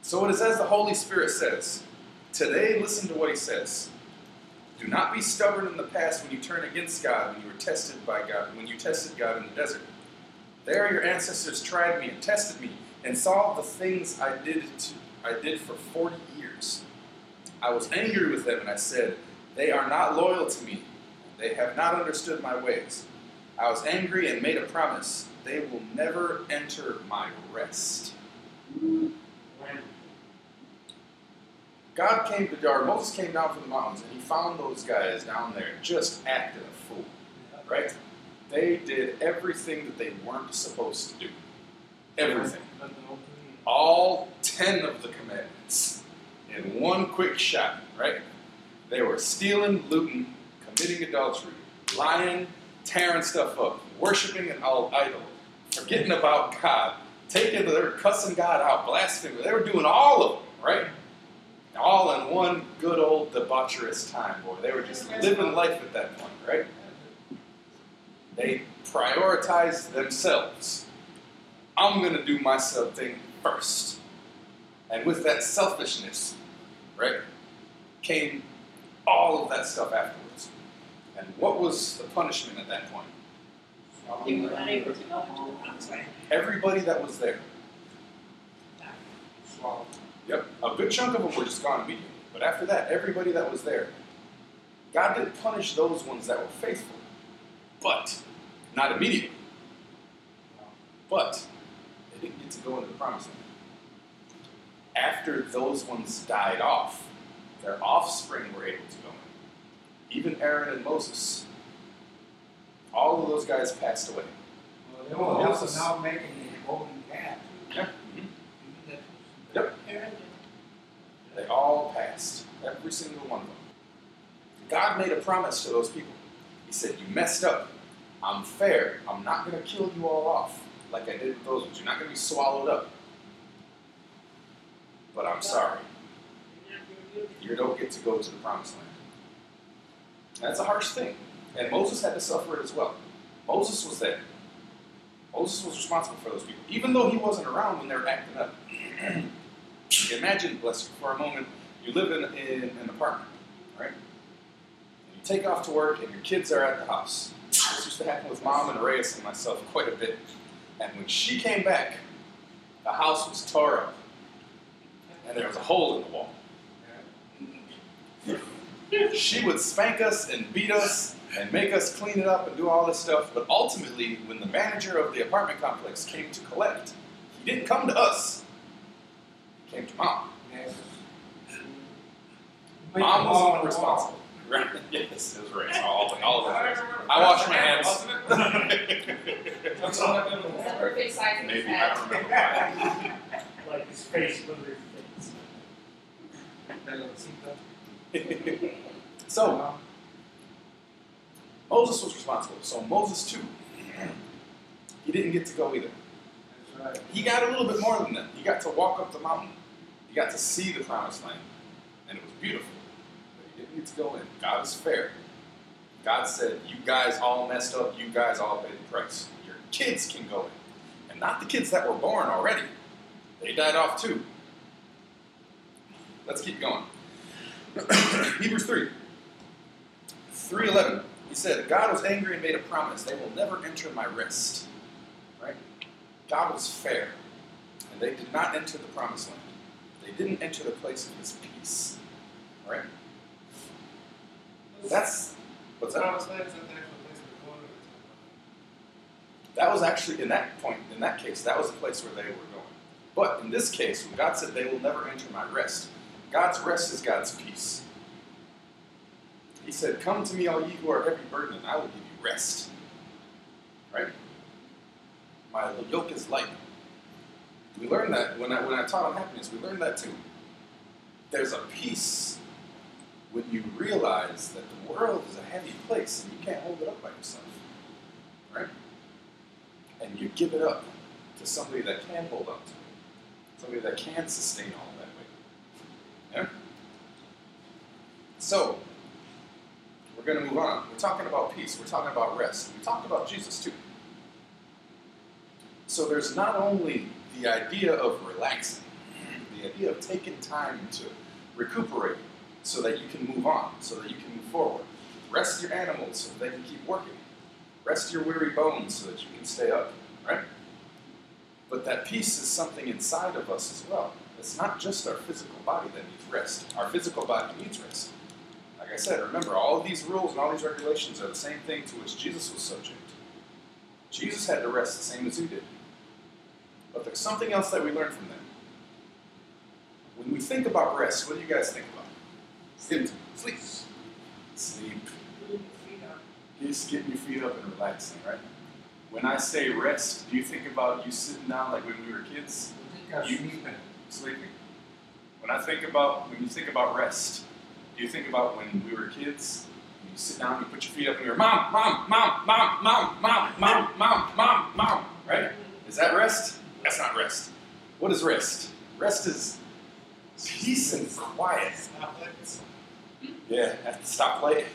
So it is as the Holy Spirit says. Today, listen to what he says. Do not be stubborn in the past when you turned against God, when you were tested by God, when you tested God in the desert. There your ancestors tried me and tested me and saw the things I did for 40 years. I was angry with them and I said, they are not loyal to me. They have not understood my ways. I was angry and made a promise. They will never enter my rest. Moses came down from the mountains and he found those guys down there just acting a fool, right? They did everything that they weren't supposed to do. Everything. All 10 of the commandments in one quick shot, right? They were stealing, looting, committing adultery, lying, tearing stuff up, worshiping an idol, forgetting about God, they were cussing God out, blaspheming. They were doing all of them, right? All in one good old debaucherous time, boy. They were just living life at that point, right? They prioritized themselves. I'm going to do my thing first. And with that selfishness, right, came all of that stuff afterwards. And what was the punishment at that point? You were not able to go into the promised land. Everybody that was there. Yep, a good chunk of them were just gone immediately. But after that, everybody that was there, God didn't punish those ones that were faithful. But, not immediately. But, they didn't get to go into the promised land. After those ones died off, their offspring were able to go in. Even Aaron and Moses. All of those guys passed away. Well, they were also now making a golden calf. Yeah. Yep. They all passed. Every single one of them. God made a promise to those people. He said, you messed up. I'm fair. I'm not going to kill you all off like I did with those ones. You're not going to be swallowed up. But I'm sorry. you don't get to go to the promised land. That's a harsh thing. And Moses had to suffer it as well. Moses was there. Moses was responsible for those people, even though he wasn't around when they were acting up. Imagine, bless you, for a moment, you live in an apartment, right? And you take off to work and your kids are at the house. This used to happen with Mom and Reyes and myself quite a bit. And when she came back, the house was tore up. And there was a hole in the wall. She would spank us and beat us and make us clean it up and do all this stuff. But ultimately, when the manager of the apartment complex came to collect, he didn't come to us. He came to Mom. Yes. Mom was the one responsible. Right? Yes, it was right. All of it. I washed my hands. That's all I know. Perfect size of his Maybe, I head. don't remember why. Like his face, literally face. So, Moses was responsible. So Moses too, he didn't get to go either. That's right. He got a little bit more than that. He got to walk up the mountain. He got to see the promised land. And it was beautiful. But he didn't get to go in. God is fair. God said, you guys all messed up. You guys all paid the price. Your kids can go in. And not the kids that were born already. They died off too. Let's keep going. Hebrews 3. 3:11. He said, God was angry and made a promise. They will never enter my rest. Right? God was fair. And they did not enter the promised land. They didn't enter the place of his peace. Right? What's that? That was actually, in that case, that was the place where they were going. But in this case, when God said they will never enter my rest, God's rest is God's peace. He said, come to me, all ye who are heavy burdened, and I will give you rest. Right? My yoke is light. We learned that when I taught on happiness, we learned that too. There's a peace when you realize that the world is a heavy place and you can't hold it up by yourself. Right? And you give it up to somebody that can hold up to it. Somebody that can sustain all that weight. Yeah? So, we're going to move on. We're talking about peace. We're talking about rest. We talked about Jesus too. So there's not only the idea of relaxing, the idea of taking time to recuperate so that you can move on, so that you can move forward. Rest your animals so that they can keep working. Rest your weary bones so that you can stay up, right? But that peace is something inside of us as well. It's not just our physical body that needs rest. Our physical body needs rest. Like I said, remember, all of these rules and all these regulations are the same thing to which Jesus was subject. Jesus had to rest the same as you did. But there's something else that we learn from them. When we think about rest, what do you guys think about? Sleep. Sleep. Just getting your feet up and relaxing, right? When I say rest, do you think about you sitting down like when we were kids? Sleeping. When you think about rest, do you think about when we were kids? You sit down, you put your feet up, and you're mom, right? Is that rest? That's not rest. What is rest? Rest is peace and quiet. Yeah, at the stoplight.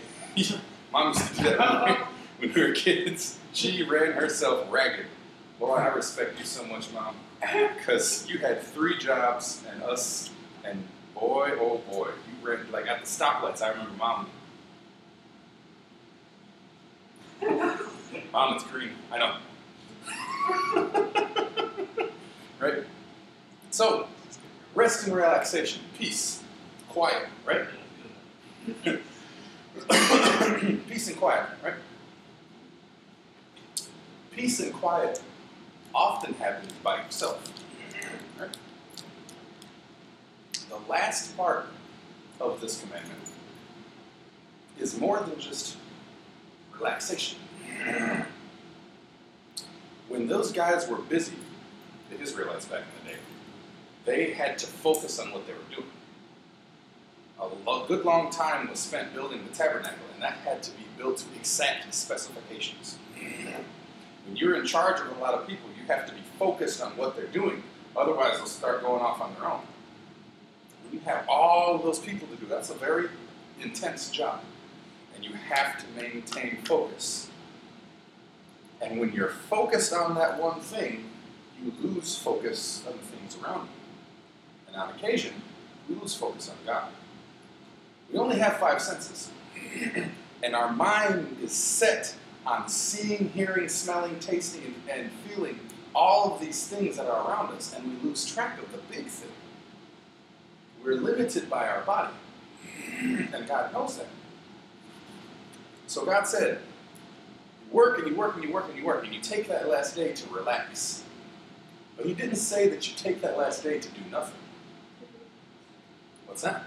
Mom used to do that when we were kids. She ran herself ragged. Boy, I respect you so much, Mom, because you had 3 jobs and us, and boy, oh boy, you ran like at the stoplights. I remember Mom. Mom, it's green. I know. Right? So, rest and relaxation, peace, quiet, right? Peace and quiet, right? Peace and quiet often happens by yourself. Right? The last part of this commandment is more than just relaxation. When those guys were busy, the Israelites back in the day, they had to focus on what they were doing. A good long time was spent building the tabernacle, and that had to be built to exact specifications. When you're in charge of a lot of people, you have to be focused on what they're doing. Otherwise, they'll start going off on their own. When you have all of those people to do. That's a very intense job. And you have to maintain focus. And when you're focused on that one thing, you lose focus on the things around you. And on occasion, we lose focus on God. We only have 5 senses. And our mind is set on seeing, hearing, smelling, tasting, and feeling all of these things that are around us, and we lose track of the big thing. We're limited by our body, and God knows that. So God said, you work and you work and you work and you work, and you take that last day to relax. But He didn't say that you take that last day to do nothing. What's that?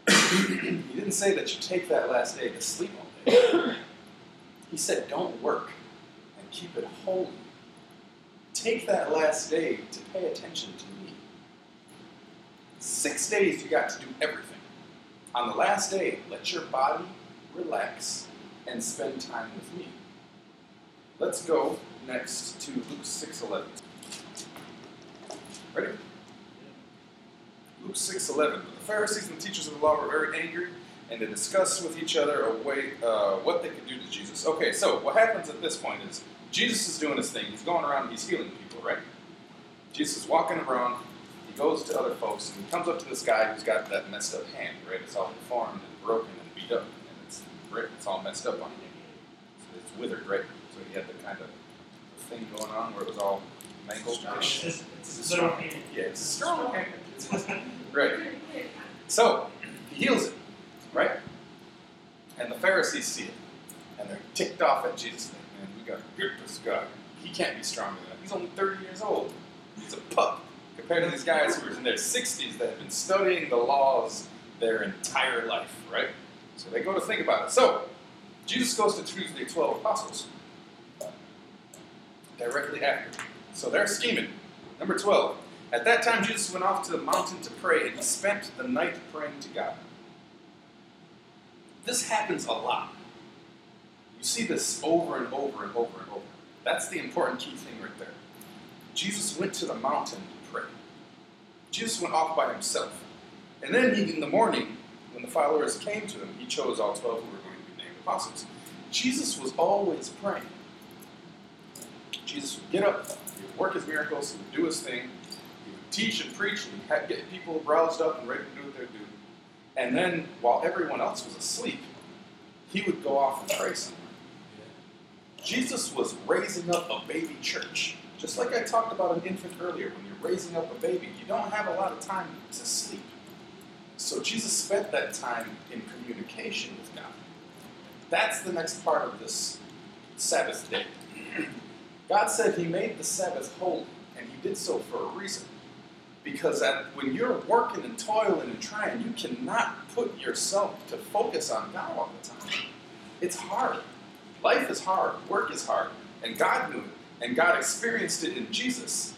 He didn't say that you take that last day to sleep all day. He said, don't work and keep it holy. Take that last day to pay attention to me. 6 days you got to do everything. On the last day, let your body relax and spend time with me. Let's go next to Luke 6:11. Ready? Luke 6:11. The Pharisees and the teachers of the law were very angry, and they discussed with each other what they could do to Jesus. Okay, so what happens at this point is Jesus is doing his thing. He's going around and he's healing people, right? Jesus is walking around. He goes to other folks, and he comes up to this guy who's got that messed up hand, right? It's all deformed and broken and beat up, and it's all messed up on him. It's withered, right? So he had the kind of thing going on where it was all mangled. It's a little hand. Yeah, it's a strong hand. Right. So, he heals it, right? And the Pharisees see it, and they're ticked off at Jesus. Man, we got to grip this guy. He can't be stronger than that. He's only 30 years old. He's a pup compared to these guys who are in their 60s that have been studying the laws their entire life, right? So they go to think about it. So, Jesus goes to choose the 12 apostles directly after. So they're scheming. Number 12. At that time, Jesus went off to the mountain to pray, and he spent the night praying to God. This happens a lot. You see this over and over and over and over. That's the important key thing right there. Jesus went to the mountain to pray. Jesus went off by himself. And then in the morning, when the followers came to him, he chose all 12 who were going to be named apostles. Jesus was always praying. Jesus would get up, he would work his miracles, he would do his thing, he would teach and preach, and get people roused up and ready to do what they're doing. And then, while everyone else was asleep, he would go off and pray somewhere. Jesus was raising up a baby church. Just like I talked about an infant earlier, when you're raising up a baby, you don't have a lot of time to sleep. So Jesus spent that time in communication with God. That's the next part of this Sabbath day. God said he made the Sabbath holy, and he did so for a reason. Because when you're working and toiling and trying, you cannot put yourself to focus on God all the time. It's hard. Life is hard. Work is hard. And God knew it. And God experienced it in Jesus.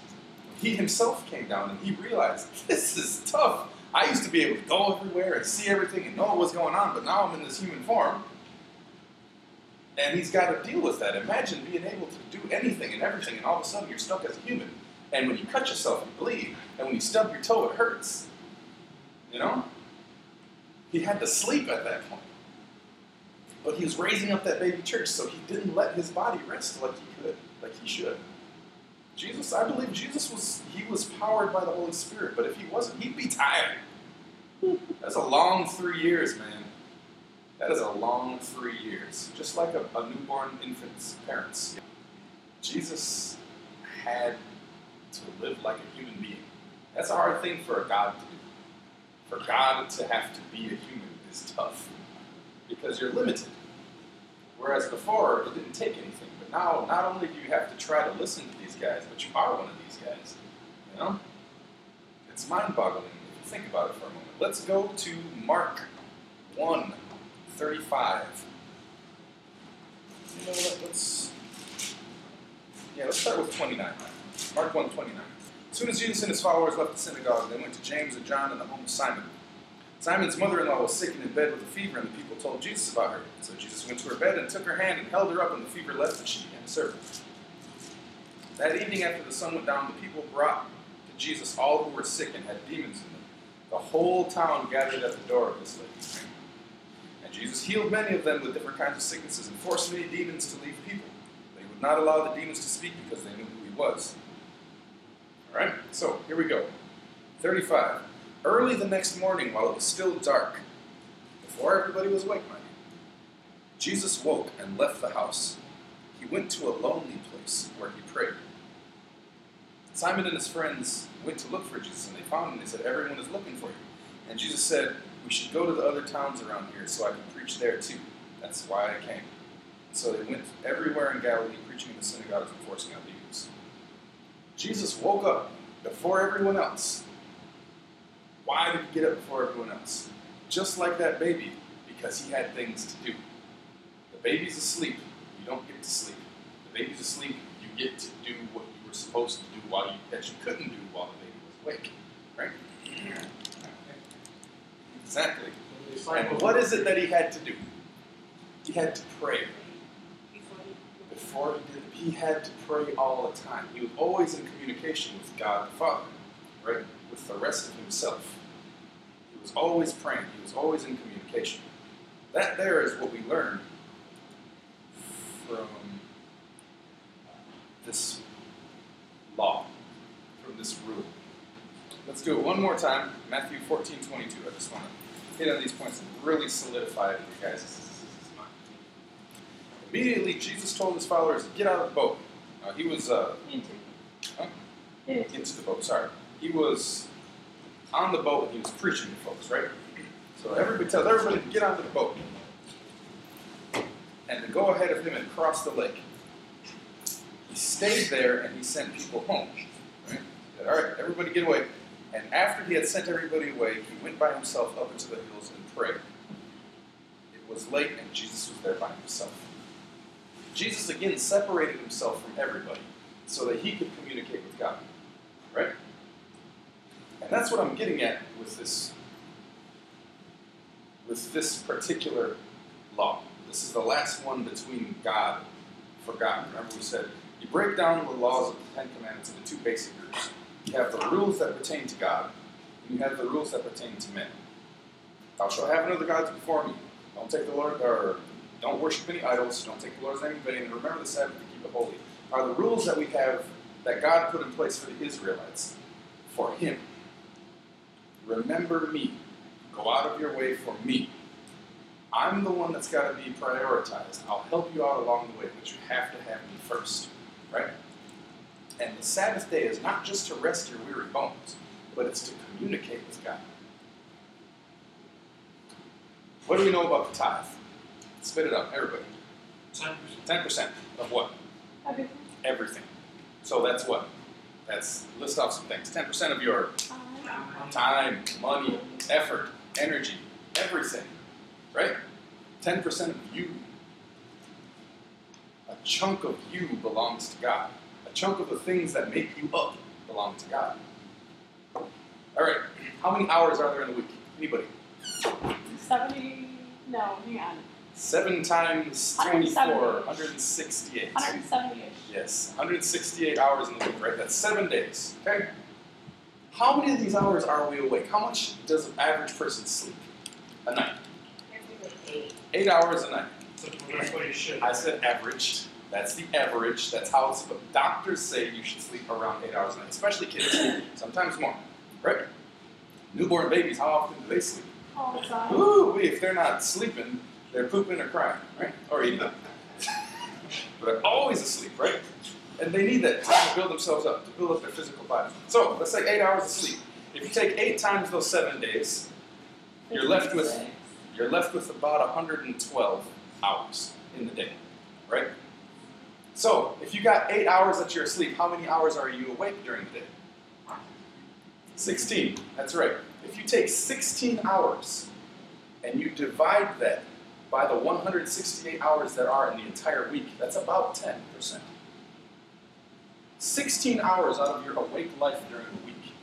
He himself came down and he realized, this is tough. I used to be able to go everywhere and see everything and know what was going on, but now I'm in this human form. And he's got to deal with that. Imagine being able to do anything and everything, and all of a sudden you're stuck as a human. And when you cut yourself, you bleed. And when you stub your toe, it hurts. You know? He had to sleep at that point. But he was raising up that baby church, so he didn't let his body rest like he should. Jesus, I believe Jesus was powered by the Holy Spirit, but if he wasn't, he'd be tired. That's a long 3 years, man. That is a long 3 years. Just like a newborn infant's parents. Jesus had to live like a human being. That's a hard thing for a God to do. For God to have to be a human is tough. Because you're limited. Whereas before, it didn't take anything. But now, not only do you have to try to listen to these guys, but you are one of these guys. You know? It's mind-boggling if you think about it for a moment. Let's go to Mark 1:35. You know what? Let's start with 29. Mark 1:29. As soon as Jesus and his followers left the synagogue, they went to James and John in the home of Simon. Simon's mother-in-law was sick and in bed with a fever, and the people told Jesus about her. So Jesus went to her bed and took her hand and held her up, and the fever left, and she began to serve. That evening after the sun went down, the people brought to to Jesus all who were sick and had demons in them. The whole town gathered at the door of this lake. And Jesus healed many of them with different kinds of sicknesses and forced many demons to leave people. They would not allow the demons to speak because they knew who he was. All right, so here we go. 35. Early the next morning, while it was still dark, before everybody was awake, mind you, Jesus woke and left the house. He went to a lonely place where he prayed. Simon and his friends went to look for Jesus, and they found him. They said, "Everyone is looking for you." And Jesus said, "We should go to the other towns around here so I can preach there too. That's why I came." So they went everywhere in Galilee, preaching in the synagogues and forcing out demons. Jesus woke up before everyone else. Why did he get up before everyone else? Just like that baby, because he had things to do. The baby's asleep, you don't get to sleep. The baby's asleep, you get to do what you were supposed to do that you couldn't do while the baby was awake. Right? Exactly. And what is it that he had to do? He had to pray. Before he did it, he had to pray all the time. He was always in communication with God the Father, right? With the rest of himself. He was always praying. He was always in communication. That there is what we learn from this law, from this rule. Let's do it one more time. Matthew 14:22. I just want to hit on these points and really solidify it in you guys' mind. Immediately, Jesus told his followers to get out of the boat. He was into the boat. Sorry, he was on the boat and he was preaching to folks, right? So everybody tells everybody to get onto the boat and to go ahead of him and cross the lake. He stayed there and he sent people home. Right? He said, "All right, everybody get away." And after he had sent everybody away, he went by himself up into the hills and prayed. It was late and Jesus was there by himself. Jesus again separated himself from everybody so that he could communicate with God. Right? And that's what I'm getting at with this particular law. This is the last one between God for God. Remember we said, you break down the laws of the Ten Commandments into two basic groups. You have the rules that pertain to God, and you have the rules that pertain to men. Thou shalt have no other gods before me. Don't take the Lord, or don't worship any idols. Don't take the Lord's name in vain. And remember the Sabbath to keep it holy. Are the rules that we have that God put in place for the Israelites, for him. Remember me. Go out of your way for me. I'm the one that's got to be prioritized. I'll help you out along the way, but you have to have me first. Right? And the Sabbath day is not just to rest your weary bones, but it's to communicate with God. What do we know about the tithe? Spit it up, everybody. 10%. 10% of what? Everything. Everything. So that's what? That's, list off some things. 10% of your time, money, effort, energy, everything. Right? 10% of you. A chunk of you belongs to God. A chunk of the things that make you up belong to God. All right. How many hours are there in a week? Anybody? 70, no, hang on. 7 times 24, 168. 170-ish. Yes, 168 hours in the week, right? That's 7 days, okay? How many of these hours are we awake? How much does an average person sleep a night? 8 hours a night. So that's what you should. I said averaged. That's the average. That's how it's, but doctors say you should sleep around 8 hours a night, especially kids, sometimes more, right? Newborn babies, how often do they sleep? All the time. Ooh, if they're not sleeping, they're pooping or crying, right? Or eating. But they're always asleep, right? And they need that time to build themselves up, to build up their physical body. So, let's say 8 hours of sleep. If you take 8 times those 7 days, you're left with about 112 hours in the day, right? So, if you got 8 hours that you're asleep, how many hours are you awake during the day? 16, that's right. If you take 16 hours and you divide that by the 168 hours there are in the entire week, that's about 10%. 16 hours out of your awake life during the week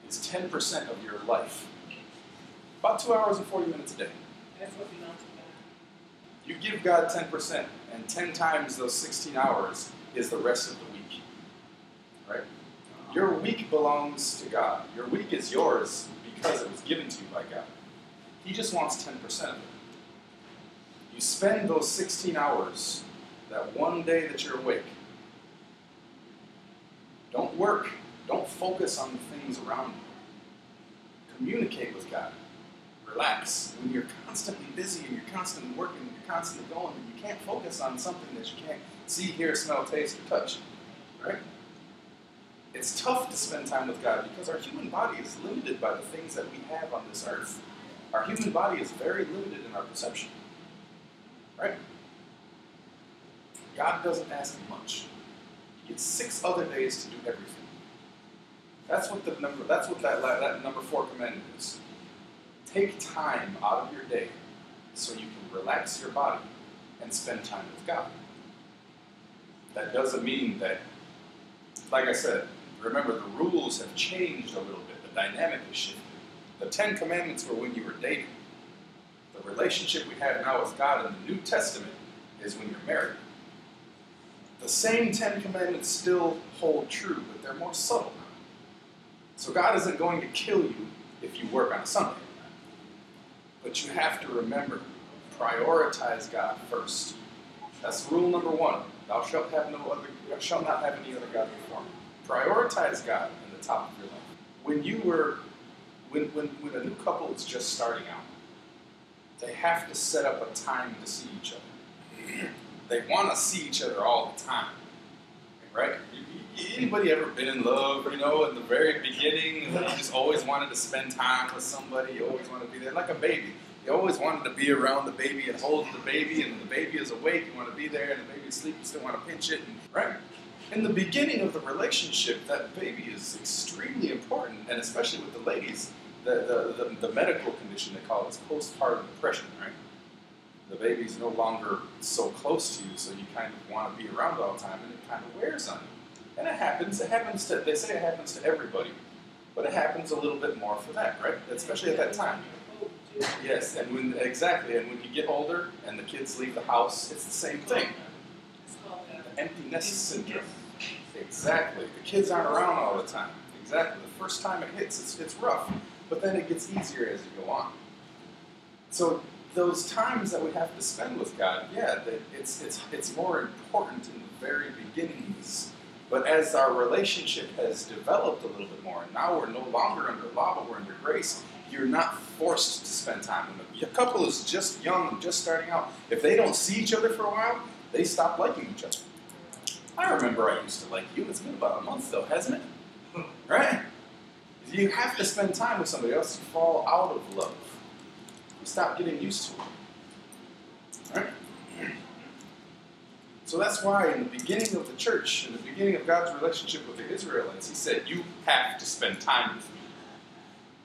is 10% of your life. About 2 hours and 40 minutes a day. That's what belongs to God. You give God 10%, and 10 times those 16 hours is the rest of the week. Right? Your week belongs to God. Your week is yours because it was given to you by God. He just wants 10% of it. You spend those 16 hours, that one day that you're awake. Don't work. Don't focus on the things around you. Communicate with God. Relax. When you're constantly busy and you're constantly working and you're constantly going, and you can't focus on something that you can't see, hear, smell, taste, or touch. Right? It's tough to spend time with God because our human body is limited by the things that we have on this earth. Our human body is very limited in our perception. Right? God doesn't ask much. He gets 6 other days to do everything. That's what that number 4 commandment is. Take time out of your day so you can relax your body and spend time with God. That doesn't mean that, like I said, remember the rules have changed a little bit. The dynamic has shifted. The 10 commandments were when you were dating. The relationship we have now with God in the New Testament is when you're married. The same 10 commandments still hold true, but they're more subtle now. So God isn't going to kill you if you work on a Sunday. But you have to remember, prioritize God first. That's rule number 1. Thou shalt not have any other God before me. Prioritize God in the top of your life. When a new couple is just starting out, they have to set up a time to see each other. They want to see each other all the time, right? Anybody ever been in love, in the very beginning, and you just always wanted to spend time with somebody, you always wanted to be there, like a baby. You always wanted to be around the baby and hold the baby, and when the baby is awake, you want to be there, and the baby is asleep, you still want to pinch it, right? In the beginning of the relationship, that baby is extremely important, and especially with the ladies, the medical condition they call it is postpartum depression, right? The baby's no longer so close to you, so you kind of want to be around all the time, and it kind of wears on you. And it happens they say it happens to everybody, but it happens a little bit more for that, right? Especially at that time. Yes, and when you get older and the kids leave the house, it's the same thing. The empty nest syndrome. Exactly. The kids aren't around all the time. Exactly. The first time it hits, it's rough, but then it gets easier as you go on. So those times that we have to spend with God, it's more important in the very beginnings. But as our relationship has developed a little bit more, and now we're no longer under law, but we're under grace, you're not forced to spend time with them. Your couple is just young and just starting out. If they don't see each other for a while, they stop liking each other. I remember I used to like you. It's been about a month though, hasn't it? Right? You have to spend time with somebody else to fall out of love. You stop getting used to it. Right? So that's why in the beginning of the church, in the beginning of God's relationship with the Israelites, he said, you have to spend time with me.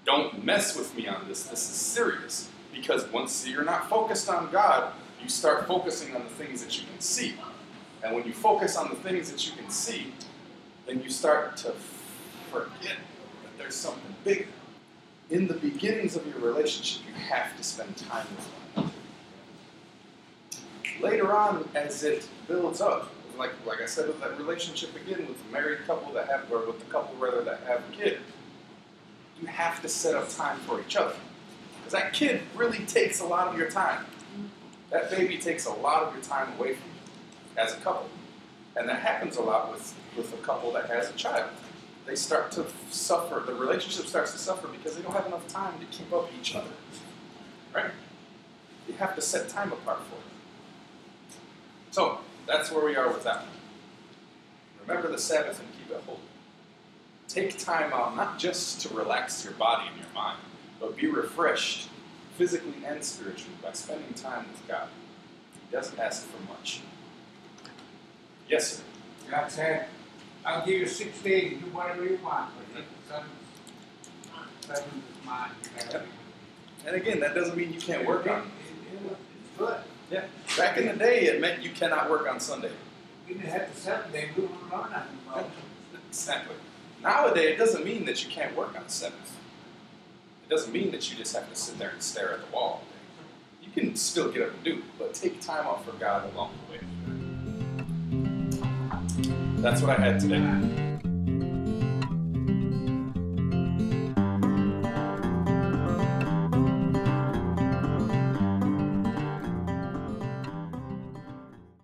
Don't mess with me on this. This is serious. Because once you're not focused on God, you start focusing on the things that you can see. And when you focus on the things that you can see, then you start to forget that there's something bigger. In the beginnings of your relationship, you have to spend time with one another. Later on, as it builds up, like I said, with that relationship again with the married couple that have a kid, you have to set up time for each other. Because that kid really takes a lot of your time. That baby takes a lot of your time away from you as a couple. And that happens a lot with a couple that has a child. They start to suffer, the relationship starts to suffer because they don't have enough time to keep up each other. Right? You have to set time apart for it. So, that's where we are with that one. Remember the Sabbath and keep it holy. Take time out not just to relax your body and your mind, but be refreshed physically and spiritually by spending time with God. He doesn't ask for much. Yes, sir? God said, I'll give you 6 days to do whatever you want, but seven is mine. And again, that doesn't mean you can't work on it. It's good. Yeah. Back in the day, it meant you cannot work on Sunday. We didn't have the 7 day, we wouldn't learn nothing about it. Exactly. Nowadays, it doesn't mean that you can't work on the 7th. It doesn't mean that you just have to sit there and stare at the wall. You can still get up and do it, but take time off for God along the way. That's what I had today.